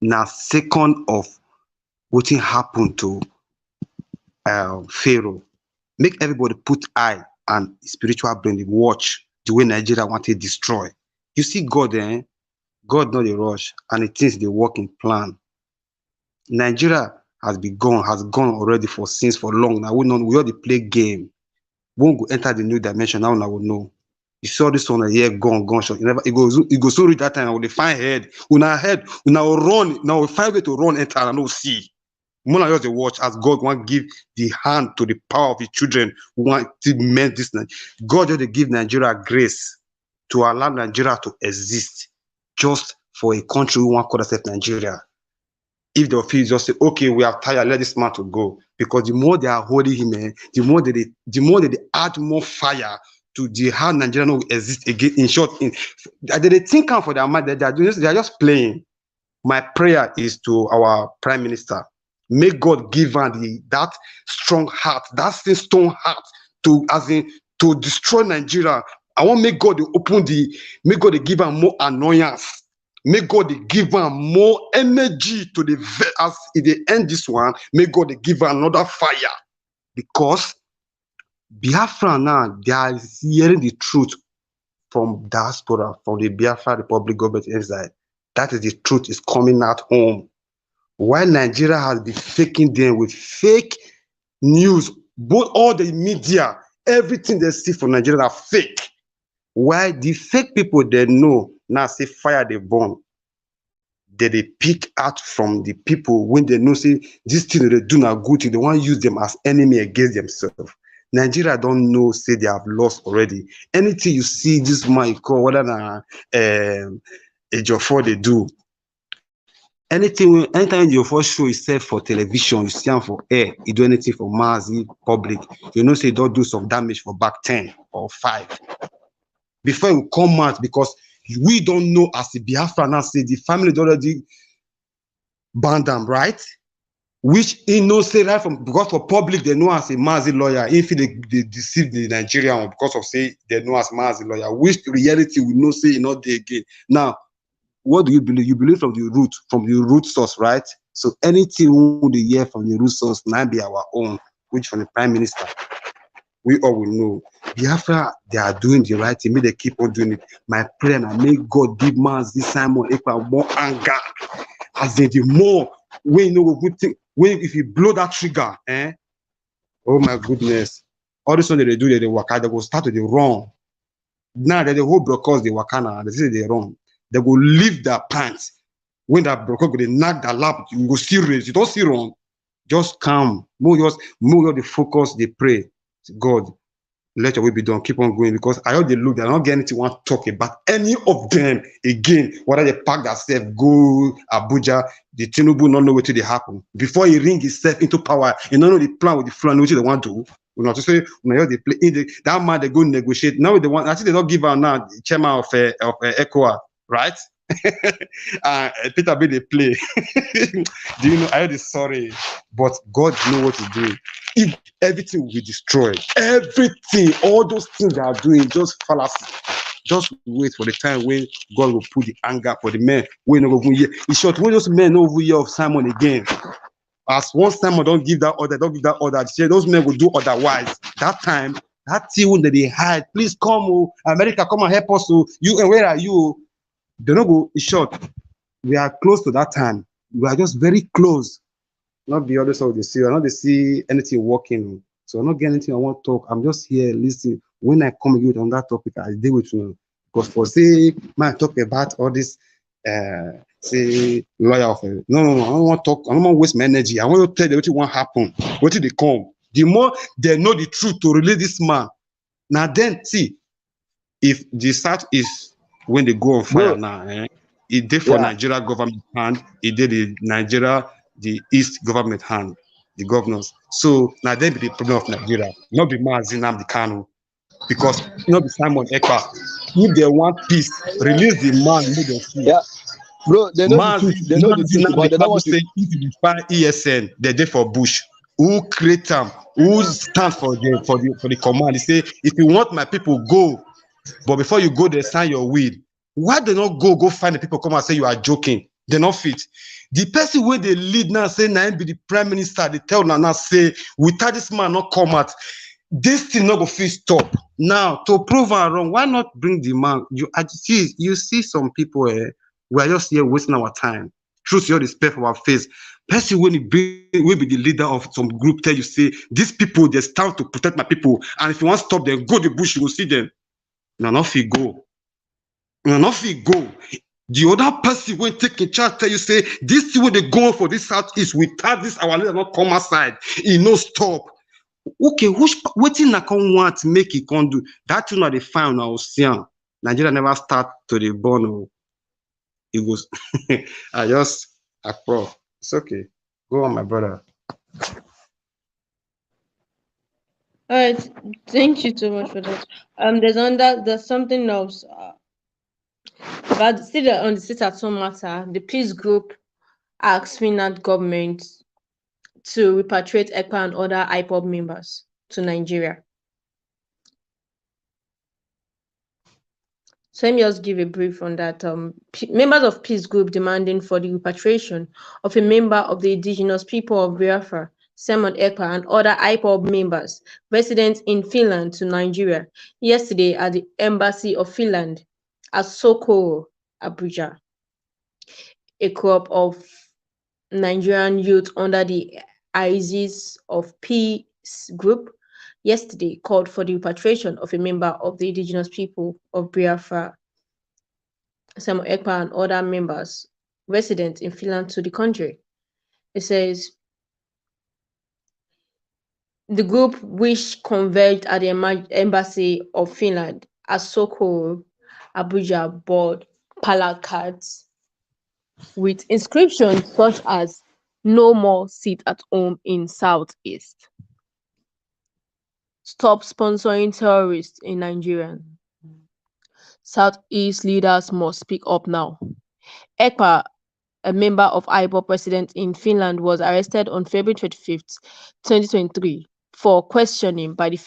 now second of what happened to Pharaoh. Make everybody put eye and spiritual brain watch the way Nigeria want to destroy. You see God, God not the rush, and it is the working plan. Nigeria has gone already for long. Now we already play game. We won't go enter the new dimension now. Now we know. You saw this one here gone short. It goes so reach that time. When they find head, run. Now we find way to run enter and no see. More than just the watch as God want give the hand to the power of his children who want to mend this. God just give Nigeria grace to allow Nigeria to exist just for a country who want to call itself Nigeria. If the officials just say, okay, we are tired, let this man to go. Because the more they are holding him, the more they add more fire to the how Nigeria will exist again. In short, they think for their mind that they are just playing. My prayer is to our Prime Minister. May God give her that strong heart, that stone heart to destroy Nigeria. I want make God may God give her more annoyance. May God give her more energy as they end this one. May God give her another fire. Because Biafra now, they are hearing the truth from diaspora, from the Biafra Republic government inside. That is the truth is coming out home. While Nigeria has been faking them with fake news, both all the media, everything they see from Nigeria are fake. While the fake people they know now say fire they burn, they pick out from the people when they know say this thing they do not good thing, they want to use them as enemy against themselves. Nigeria don't know say they have lost already. Anything you see this man call whether na Ejiofor they do. Anytime your first show itself for television, you see him for air, you do anything for mass public, you know say don't do some damage for back 10 or 5. Before you come out, because we don't know as the Biafra now say the family already banned them, right? Which he knows say right from because for public they know as a Mazi lawyer, if they deceive the Nigerian because of say they know as Mazi lawyer, which reality we know say not there again. Now, what do you believe? You believe from the root source, right? So anything we hear from the root source now be our own, which from the Prime Minister. We all will know. Biafra, they are doing the right thing. May they keep on doing it. My prayer now, may God give Mazi Simon Ekpa more anger. As they do more, when you know good thing, when if you blow that trigger, oh my goodness. All this one that they do, they waka, they will start to the wrong. Now that the whole brokers they waka now, they say they wrong. They will leave their pants. When that broker they knock the lap, you go see raise. You don't see wrong. Just calm. More the focus, they pray. God, let your will be done. Keep on going because I heard they look, they're not getting to want to talk about any of them again. Whether they pack themselves, go Abuja, the Tinubu not know what they happen. Before he ring himself into power, he don't know the plan with the plan, which they want to do. You know, to say they play that man they go negotiate. Now they want, I think they don't give her now the chairman of ECOWAS, right? Peter B they play. Do you know? I heard this sorry, but God knows what he's doing. If everything will be destroyed, everything, all those things they are doing, just fallacy. Just wait for the time when God will put the anger for the men. When over here, in short, when those men over here of Simon again, as one Simon don't give that order, those men will do otherwise. That time, that thing that they hide, please come, America, come and help us. You and where are you? They don't go. In short, we are close to that time. We are just very close. Not the other side of the sea. I not see anything working. So I'm not getting anything I want to talk. I'm just here listening. When I come with on that topic, I deal with you. Because for say, man, talk about all this, say lawyer of no. I don't want to talk. I don't want to waste my energy. I want to tell them what happen. What did they come? The more they know the truth to release this man. Now then, see, if the South is when they go on fire now, it did for Nigeria government hand, it did the East government hand, the governors. So now they be the problem of Nigeria, not be Nnamdi Kanu, because not be Simon Ekpa. If they want peace, release the man, make them free. Yeah, bro, they know the truth. They know the truth, but they don't want to say if you find ESN, they're there for Bush. Who create them? Who stand for the command? They say, if you want my people, go. But before you go, they sign your will. Why they not go find the people come and say you are joking? They not fit. The person where they lead now say now be the Prime Minister. They tell now say without this man not come out. this thing no go fit stop. Now, to prove am wrong, why not bring the man? You see some people, we are just here wasting our time. Truth, you the spare for our face. Person will be the leader of some group tell you, say, these people, they stand to protect my people. And if you want to stop them, go to the bush, you will see them. Now, not fit go. Now, not fit go. The other person will take in charge, tell you, say, this thing will they go for this southeast without this, our leader not come outside. He no stop. Okay, wetin na come want make e come do? That thing na dey fine na ocean. Nigeria never start to dey burn o. E go I pro. It's okay. Go on, my brother. All right, thank you so much for that. There's something else. But still on the state at home matter, the peace group asked Finland government to repatriate EPA and other Ipob members to Nigeria. So let me just give a brief on that. Members of peace group demanding for the repatriation of a member of the indigenous people of Biafra, Simon Ekpa, and other IPOB members residents in Finland to Nigeria yesterday at the Embassy of Finland at Socorro, Abuja. A crop of Nigerian youth under the aegis of peace group yesterday called for the repatriation of a member of the indigenous people of Biafra, Simon Ekpa, and other members residents in Finland to the country. It says the group, which converged at the Embassy of Finland at Socorro, Abuja, bought placards with inscriptions such as "No more sit at home in Southeast," "Stop sponsoring terrorists in Nigeria," "Southeast leaders must speak up now." Ekpa, a member of Ipob president in Finland, was arrested on February 25th, 2023 for questioning by the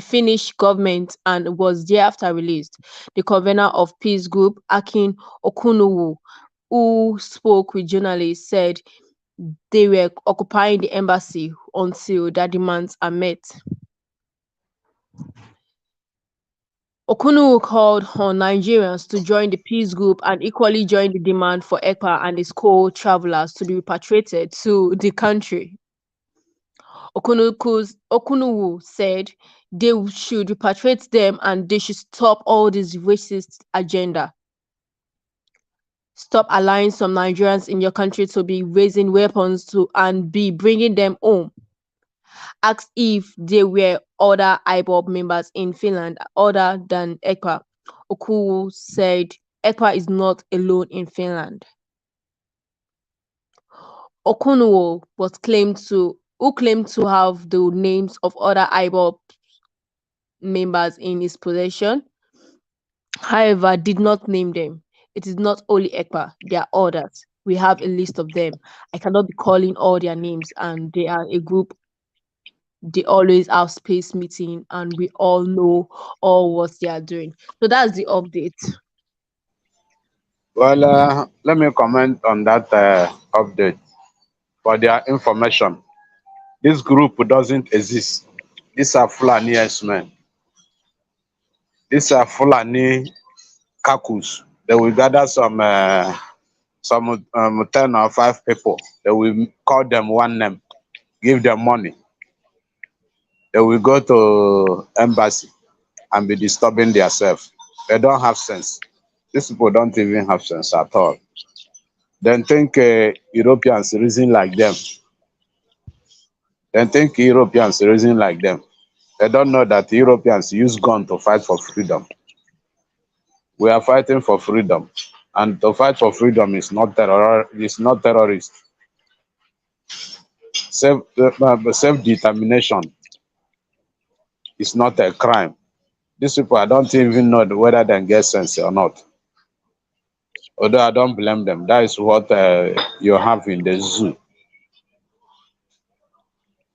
Finnish government and was thereafter released. The convener of peace group, Akin Okunuwu, who spoke with journalists, said they were occupying the embassy until their demands are met. Okunuwu called on Nigerians to join the peace group and equally join the demand for Ekpa and his co-travelers to be repatriated to the country. Okunuwu said they should repatriate them and they should stop all this racist agenda. Stop allowing some Nigerians in your country to be raising weapons and be bringing them home. Asked if there were other IPOB members in Finland other than Ekpa, Okunuwu said Ekpa is not alone in Finland. Okunuwu who claimed to have the names of other IPOB members in his possession, however, did not name them. It is not only Ekpa, there are others. We have a list of them. I cannot be calling all their names, and they are a group. They always have space meeting, and we all know all what they are doing. So that's the update. Well, let me comment on that update. For their information, this group doesn't exist. These are Fulani men. These are Fulani kakus. They will gather some 10 or 5 people. They will call them one name, give them money. They will go to embassy and be disturbing themselves. They don't have sense. These people don't even have sense at all. Then think Europeans reason like them. They don't know that Europeans use gun to fight for freedom. We are fighting for freedom, and to fight for freedom is not terrorist. Self-determination is not a crime. These people, I don't even know whether they get sense or not. Although I don't blame them. That is what you have in the zoo.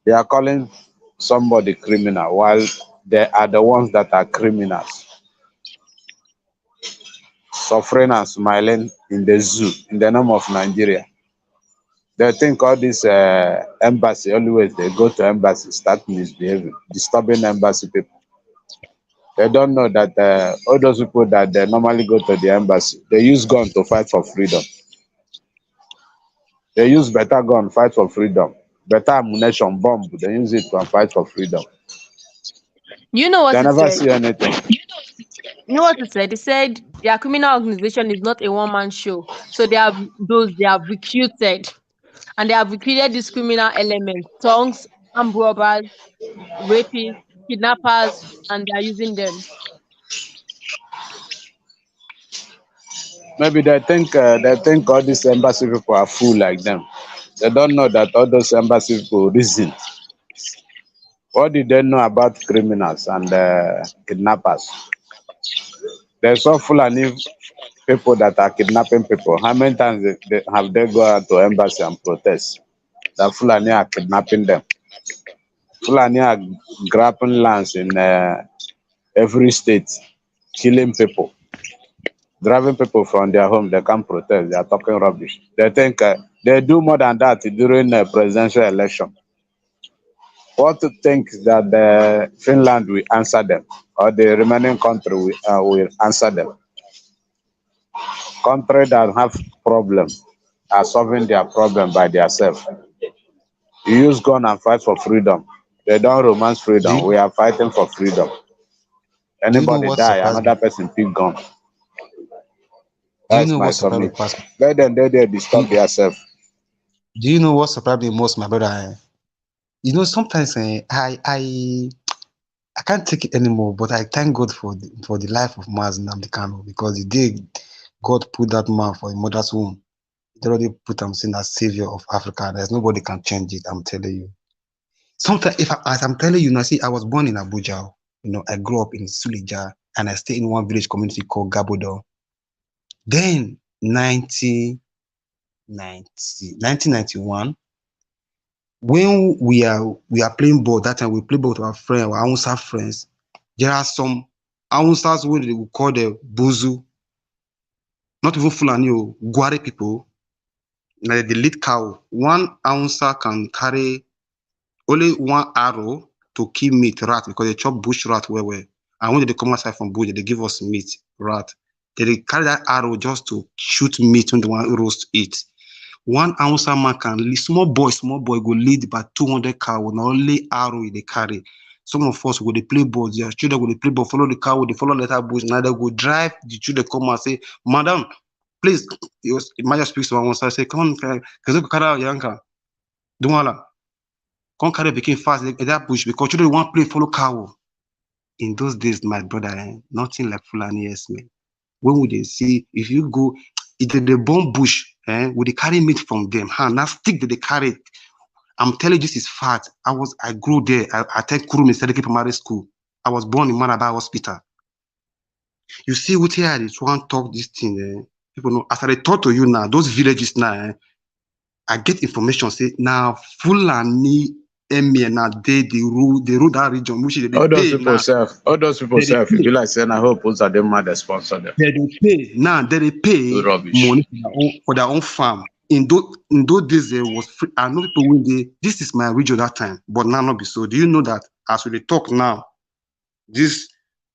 They are calling somebody criminal while they are the ones that are criminals. Suffering and smiling in the zoo in the name of Nigeria. They think all this embassy, always they go to embassy, start misbehaving, disturbing embassy people. They don't know that all those people that they normally go to the embassy, they use gun to fight for freedom. They use better gun, fight for freedom. Better ammunition, bomb, they use it to fight for freedom. You know what They he never said? see anything. You know what he said? He said their criminal organization is not a one-man show. So they have those they have recruited. And they have recruited these criminal elements, tongues, armed robbers, rapists, kidnappers, and they are using them. Maybe they think all these embassy people are fool like them. They don't know that all those embassy people reason. What did they know about criminals and kidnappers? They saw Fulani people that are kidnapping people. How many times have they go out to embassy and protest that Fulani are kidnapping them? Fulani are grabbing lands in every state, killing people, driving people from their home. They can't protest. They are talking rubbish. They think they do more than that during the presidential election. What to think that Finland will answer them or the remaining country will answer them? Country that have problem are solving their problem by themselves. You use gun and fight for freedom. They don't romance Do freedom. you, We are fighting for freedom. do you know Anybody what die, surprised me? another person pick gun. Do you That's know my what surprised me submission. past? Let them they disturb themselves. Do you know what surprised me most, my brother? You know, sometimes I can't take it anymore. But I thank God for the life of Nnamdi Kanu, because the day God put that man for a mother's womb, He already put him in as savior of Africa. There's nobody can change it. I'm telling you. Sometimes, as I'm telling you, now see, I was born in Abuja. You know, I grew up in Suleja, and I stay in one village community called Gabodo. Then 1991, when we are playing ball, that time we play ball with our friends, our Hausa friends. There are some Hausas who they will call the Buzu, not even Fulani, Gwari people. Like the lead cow. One Hausa can carry only one arrow to kill meat, rat, because they chop bush rat well. And when they come outside from bush, they give us meat, rat. They carry that arrow just to shoot meat when they want roast it. One Hausa man can lead, small boy go lead about 200 cow with only arrow they carry. Some of us go they play ball, their children go they play ball, follow the cow, they follow letter bush. Now they go drive the children come and say, Madam, please, it might just speak to one side, say, come on, because you carry Yanka. Don't come carry became fast in that bush because children want play follow cow. In those days, my brother, nothing like Fulani yes, man. When would they see if you go, if they bomb bush, would they carry meat from them? Now stick that they carry. I'm telling you, this is fact. I grew there. I attended Kurum Sedeki Primary School. I was born in Manaba Hospital. You see what here is one talk this thing. People know as I talk to you now, those villages now, I get information say now Fulani Emir now they rule that region, which is they All those pay people now. self, if you like saying I hope those are them mad they sponsor them. They pay now. They pay Rubbish. money for their own farm. In those days, there was free. I know people when this is my region that time, but now not be so. Do you know that as we talk now, this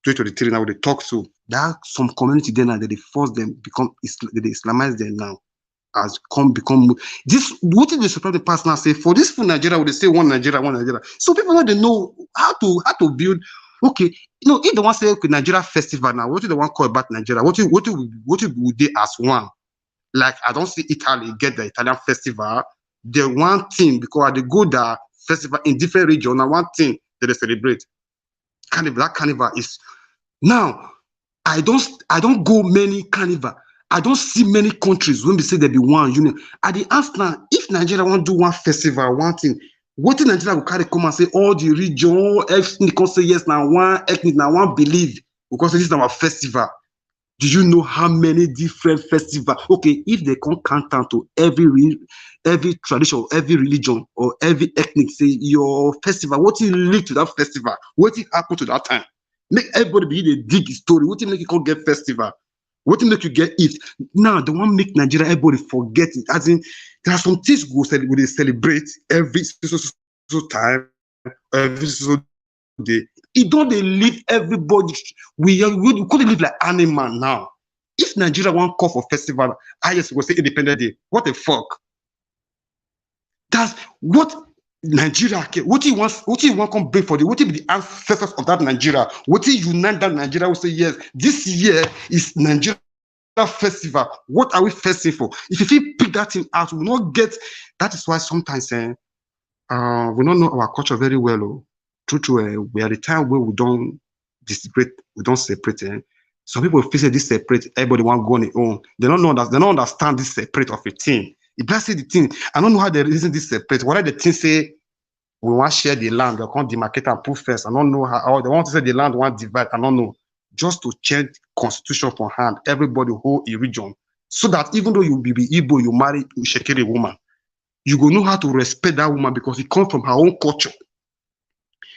2023 now they talk so that some community then they force them become they Islamize them now. Has become this. What is the surprise past now say for this full Nigeria? Would they say one Nigeria? So people know they know how to build. Okay, if they want to say okay, Nigeria festival now, what do they want to call about Nigeria? What would they as one? Like I don't see Italy get the Italian festival. The one thing because they go the festival in different regions. Now one thing that they celebrate. Carnival. That carnival is now. I don't go many carnival. I don't see many countries when they say there be one union. At the ask now, if Nigeria want to do one festival, one thing, what in Nigeria will carry come and say all the region, all ethnic can say yes now one ethnic now one believe because this is our festival. Do you know how many different festivals? Okay, if they come count down to every tradition, every religion, or every ethnic, say your festival, what you lead to that festival, what it happen to that time? Make everybody begin to dig story. What you make you can't get festival? What you make you get it? Now, the one make Nigeria everybody forget it. As in, There are some things we celebrate every so time, every so day. It don't they leave everybody. We couldn't live like animal now. If Nigeria won't call for festival, I just will say Independent Day. What the fuck? That's what Nigeria. What do you want come bring for the? What be the ancestors of that Nigeria? What do you unite that Nigeria? Will say yes. This year is Nigeria festival. What are we festing for? If you pick that thing out, we will not get. That is why sometimes we don't know our culture very well. Oh. True. We are the time where we don't disagree, we don't separate. Some people feel this separate. Everybody want to go on their own. They don't know that. They don't understand this separate of a thing. If I say the thing, I don't know how they reason this separate. Why the thing say we want to share the land, they can't demarcate and put first. I don't know how they want to say the land want to divide. I don't know. Just to change constitution for hand, everybody hold a region, so that even though you be Igbo, you marry a Shekere woman, you go know how to respect that woman because it comes from her own culture.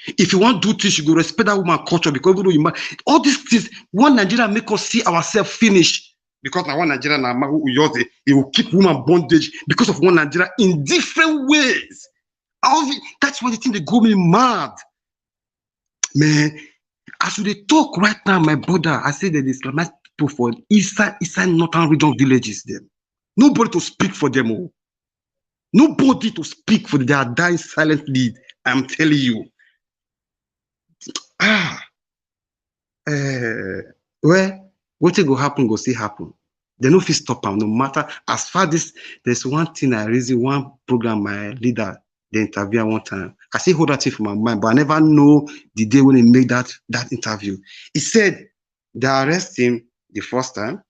If you want to do things, you go respect that woman culture because even though you marry, all these things, one Nigeria make us see ourselves finish. Because now one Nigeria now it will keep woman bondage because of one Nigeria in different ways. That's why the thing they go me mad. Man, as we talk right now, my brother, I say that the Islamite people for inside northern region villages them. Nobody to speak for them all. Nobody to speak for them. They are dying silently. I'm telling you. Well, what will happen, go see happen. They no fit stop them, no matter. As far as there's one thing I reason, one program my leader, they interview one time. I still hold that thing for my mind, but I never know the day when he made that interview. He said they arrest him the first time.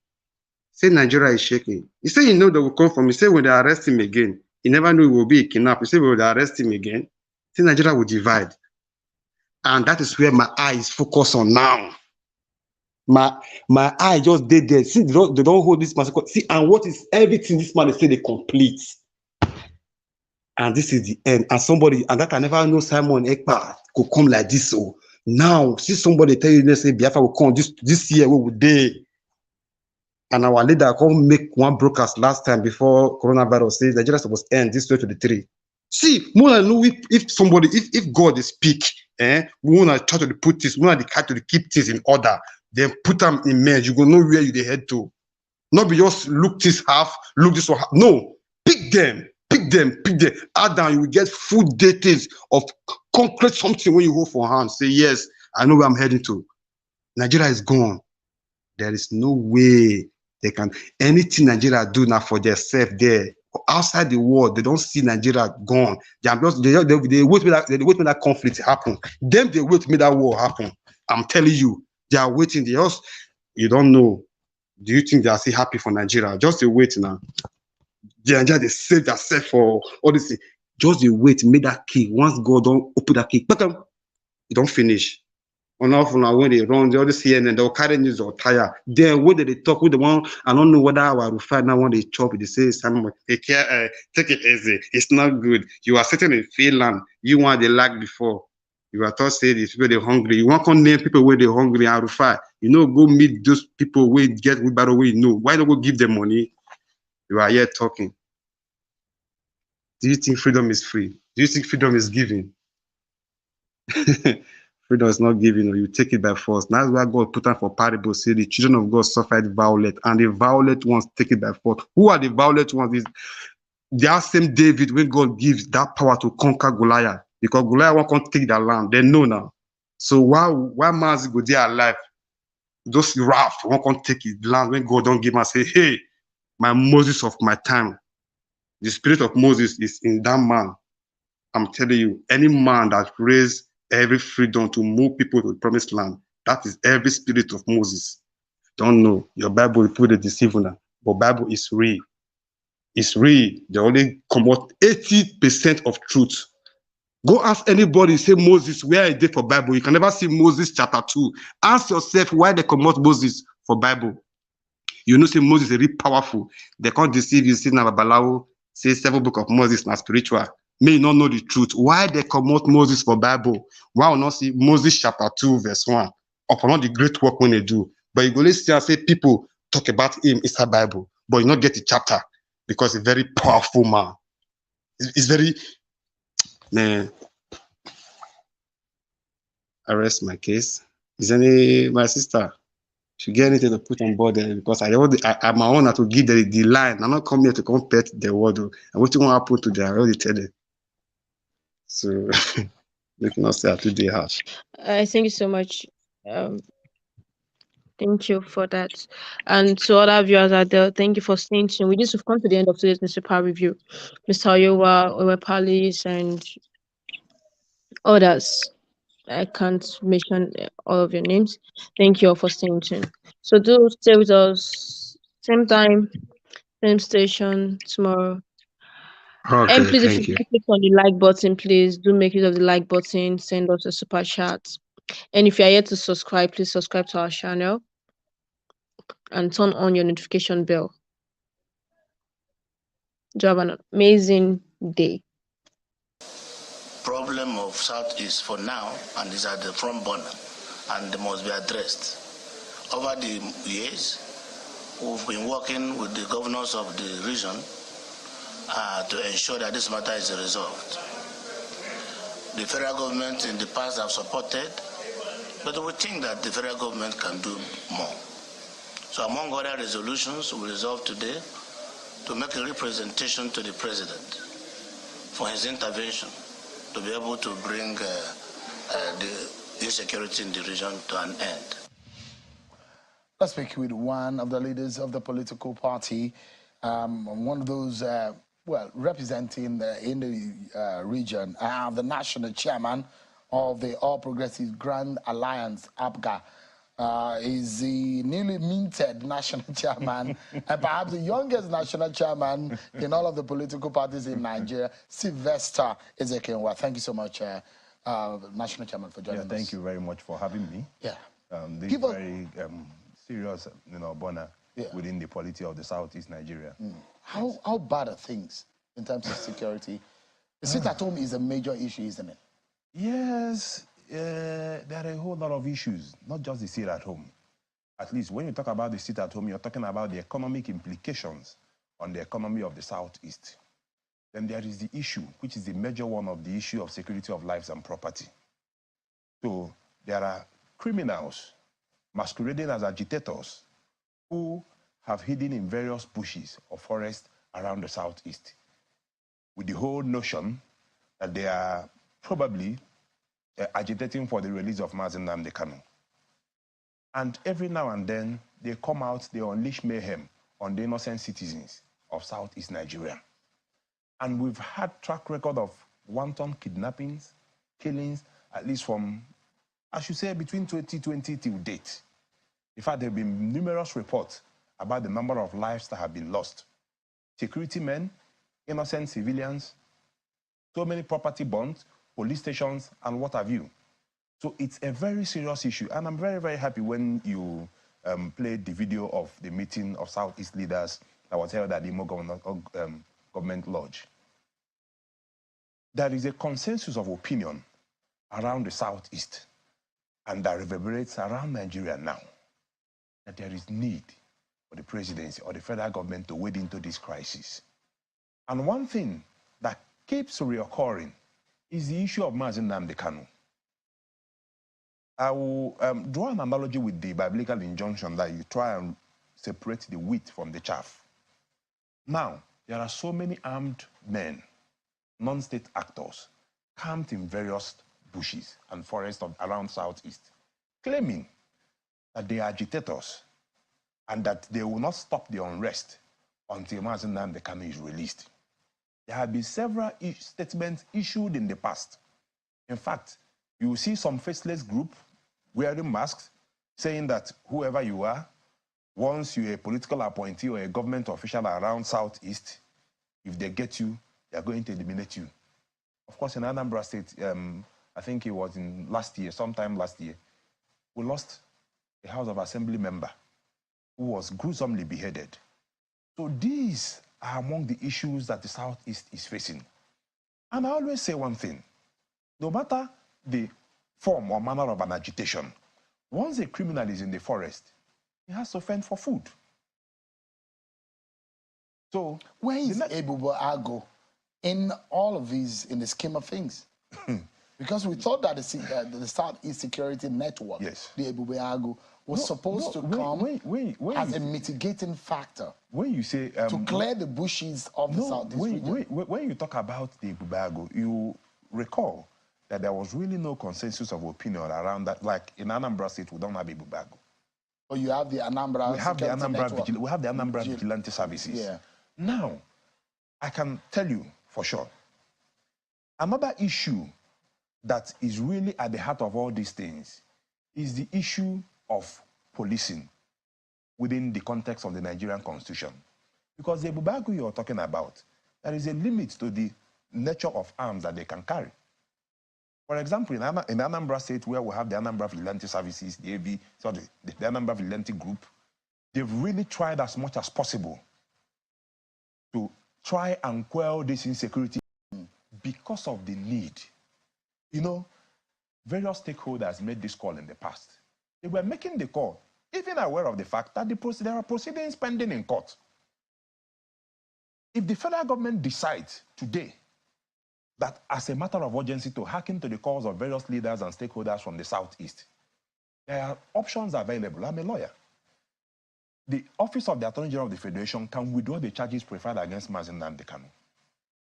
Say Nigeria is shaking. He said he know they will come from. He said when they arrest him again, he never knew it will be a kidnap. He said when they arrest him again, say Nigeria will divide. And that is where my eye is focused on now. My eye just did there. See, they don't hold this man. See, and what is everything this man they say they complete. And this is the end. And somebody, and that I never know Simon Ekpa could come like this. So now, see somebody tell you, they say Biafra will come this year, we will day. And our leader come make one broadcast last time before coronavirus says Nigeria supposed to end this 2023. See, more than know if God is speak, we want to try to put this, we want to try to keep things in order, then put them in marriage. You go know where you they head to. Not be just look this half, look this one half. No, pick them. Add down, you will get full details of concrete something when you hold for hand. Say, yes, I know where I'm heading to. Nigeria is gone. There is no way they can, anything Nigeria do now for themselves there. Outside the world, they don't see Nigeria gone. They wait for that conflict happen. Them, they wait for that war happen. I'm telling you, they are waiting. You don't know. Do you think they are still happy for Nigeria? Just they wait now. They save themselves for all this. Just they wait, make that key. Once God don't open that key, you don't finish. Enough now when they run, they always see and they'll carry news or tire. Then when they talk with the one, I don't know whether I will find now when they chop, they say, Simon, take it easy. It's not good. You are sitting in Finland. You want the lag before. You are thought say these people they're hungry. You want to name people where they're hungry and Rufai. You know, go meet those people where get with battle way. No, why don't go give them money? You are here talking. Do you think freedom is free? Do you think freedom is given? Freedom is not given, or you take it by force. That's why God put on for parable. Say the children of God suffered violent, and the violent ones take it by force. Who are the violent ones? That same David, when God gives that power to conquer Goliath, because Goliath won't take that land. They know now. So why Mars go there alive? Those wrath won't take his land when God don't give and say, hey, my Moses of my time. The spirit of Moses is in that man. I'm telling you, any man that raised every freedom to move people to the promised land, that is every spirit of Moses. Don't know. Your Bible will put the deceiver, but Bible is real. It's real. They only come out 80% of truth. Go ask anybody, say Moses, where is it for Bible? You can never see Moses chapter 2. Ask yourself why they come out Moses for Bible. You know, say Moses is really powerful. They can't deceive you. See now, Babalawo, say 7 book of Moses, not spiritual. May not know the truth. Why they come out Moses for Bible? Why will not see Moses chapter 2, verse 1? Upon the great work when they do. But you go listen and say people talk about him inside Bible, but you not get the chapter. because he's a very powerful man. It's very, man. I rest my case. Is any my sister? Should get anything to put on board there because I'm my owner to give the line. I'm not coming here to come pet the word. And what you want to happen to them, I already tell them. So make not say I too dey harsh. Thank you so much. Um, Thank you for that. And to other viewers out there, thank you for staying tuned. We just have come to the end of today's newspaper review. Mr. Oyowa, Owepalis, and others. I can't mention all of your names. Thank you all for staying tuned. So do stay with us same time, same station tomorrow. And Okay, please, if you thank you. click on the like button, please do make use of the like button. Send us a super chat. And if you are yet to subscribe, please subscribe to our channel and turn on your notification bell. Do have an amazing day. Problem of Southeast for now, and these are the front burner, and they must be addressed. Over the years, we've been working with the governors of the region to ensure that this matter is resolved. The federal government in the past have supported, but we think that the federal government can do more. So among other resolutions, we resolved today to make a representation to the president for his intervention to be able to bring the insecurity in the region to an end. Let's speak with one of the leaders of the political party, one of those, representing in the region, the national chairman of the All Progressives Grand Alliance, APGA. Is the newly minted national chairman and perhaps the youngest national chairman in all of the political parties in Nigeria, Sylvester Ezekiel. Thank you so much, national chairman, for joining us. Thank you very much for having me. Yeah. This is very serious, burner within the polity of the Southeast Nigeria. How bad are things in terms of security? The sit at home is a major issue, isn't it? Yes, there are a whole lot of issues, not just the sit at home. At least when you talk about the sit at home, you're talking about the economic implications on the economy of the Southeast. Then there is the issue, which is the major one of the issue of security of lives and property. So there are criminals masquerading as agitators who have hidden in various bushes or forests around the Southeast with the whole notion that they are probably agitating for the release of Nnamdi Kanu. And every now and then, they come out, they unleash mayhem on the innocent citizens of Southeast Nigeria. And we've had track record of wanton kidnappings, killings, at least from, I should say, between 2020 till date. In fact, there have been numerous reports about the number of lives that have been lost. Security men, innocent civilians, so many property bonds, police stations, and what have you. So it's a very serious issue. And I'm very, very happy when you played the video of the meeting of Southeast leaders that was held at the Imo Government Lodge. There is a consensus of opinion around the Southeast and that reverberates around Nigeria now that there is need for the presidency or the federal government to wade into this crisis. And one thing that keeps reoccurring is the issue of Nnamdi Kanu. I will draw an analogy with the biblical injunction that you try and separate the wheat from the chaff. Now, there are so many armed men, non-state actors, camped in various bushes and forests around Southeast, claiming that they are agitators and that they will not stop the unrest until Nnamdi Kanu is released. There have been several statements issued in the past. In fact, you will see some faceless group wearing masks saying that whoever you are, once you're a political appointee or a government official around Southeast, if they get you, they're going to eliminate you. Of course, in Anambra State, I think it was in sometime last year, we lost a House of Assembly member who was gruesomely beheaded. So these are among the issues that the Southeast is facing. And I always say one thing, no matter the form or manner of an agitation, once a criminal is in the forest, he has to fend for food. So where is Ebubo Ago in all of these, in the scheme of things? Because we thought that the Southeast Security Network, the Ebubo Ago, was supposed to come as a mitigating factor. When you say to clear the bushes of the Southeast region. When you talk about the Ebubo Ago, you recall that there was really no consensus of opinion around that. Like in Anambra State, we don't have Ebubo Ago. Or you have the Anambra. We have the Anambra Vigilante Services. Yeah. Now, I can tell you for sure, another issue that is really at the heart of all these things is the issue of policing within the context of the Nigerian Constitution. Because the Ebubo Ago you're talking about, there is a limit to the nature of arms that they can carry. For example, in Anambra State, where we have the Anambra Vigilante Services, the Anambra Vigilante Group, they've really tried as much as possible to try and quell this insecurity because of the need. You know, various stakeholders made this call in the past. They were making the call, even aware of the fact that there are proceedings pending in court. If the federal government decides today that as a matter of urgency to hearken to the calls of various leaders and stakeholders from the Southeast, there are options available. I'm a lawyer. The Office of the Attorney General of the Federation can withdraw the charges preferred against Nnamdi Kanu.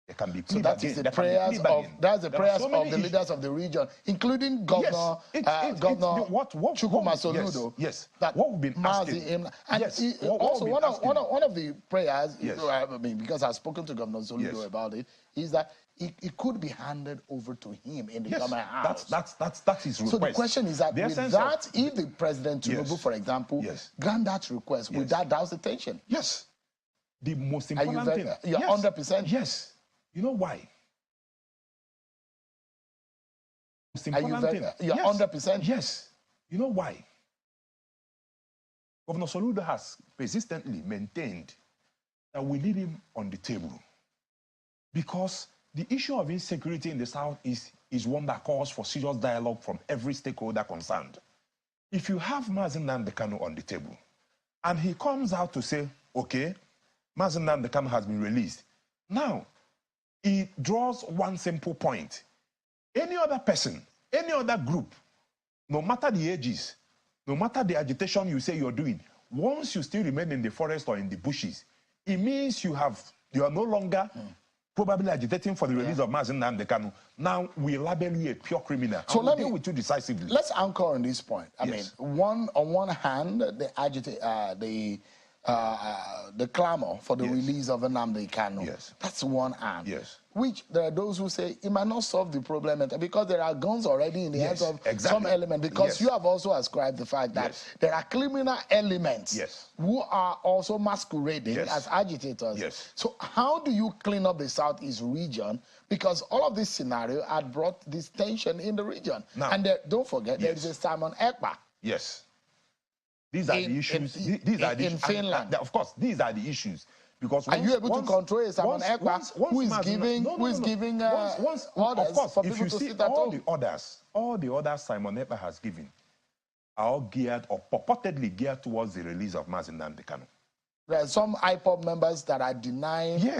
They can be so that is the prayers of the leaders of the region, including Governor Chukwuma Soludo. Yes. That what we've been asking. And also one of the prayers, I mean, because I've spoken to Governor Soludo about it, is that it could be handed over to him in the government house. That's his request. So the question is that if the President Tinubu, for example, grant that request, would that douse the tension? Yes. The most important thing. You're 100%? Yes. You know why? Most important thing. You're 100%? Yes. You know why? Governor Soludo has persistently maintained that we leave him on the table because the issue of insecurity in the South is one that calls for serious dialogue from every stakeholder concerned. If you have Nnamdi Kanu on the table and he comes out to say, okay, Nnamdi Kanu has been released. Now, it draws one simple point. Any other person, any other group, no matter the ages, no matter the agitation you say you're doing, once you still remain in the forest or in the bushes, it means you are no longer probably agitating for the release of Nnamdi Kanu. Now we label you a pure criminal. So let me deal with you decisively. Let's anchor on this point. I mean, on one hand, the clamor for the release of Nnamdi Kanu. That's one arm. Which there are those who say it might not solve the problem because there are guns already in the hands of some element. Because you have also ascribed the fact that there are criminal elements who are also masquerading as agitators. So how do you clean up the Southeast region? Because all of this scenario had brought this tension in the region. Now, and don't forget, there is a Simon Ekpa. These are the issues. These are the in Finland. Of course, these are the issues. Because are you able to control Simon Ekpa, who is giving orders for people to sit at home? All the orders Simon Ekpa has given are all geared or purportedly geared towards the release of Nnamdi Kanu. There are some IPOB members that are denying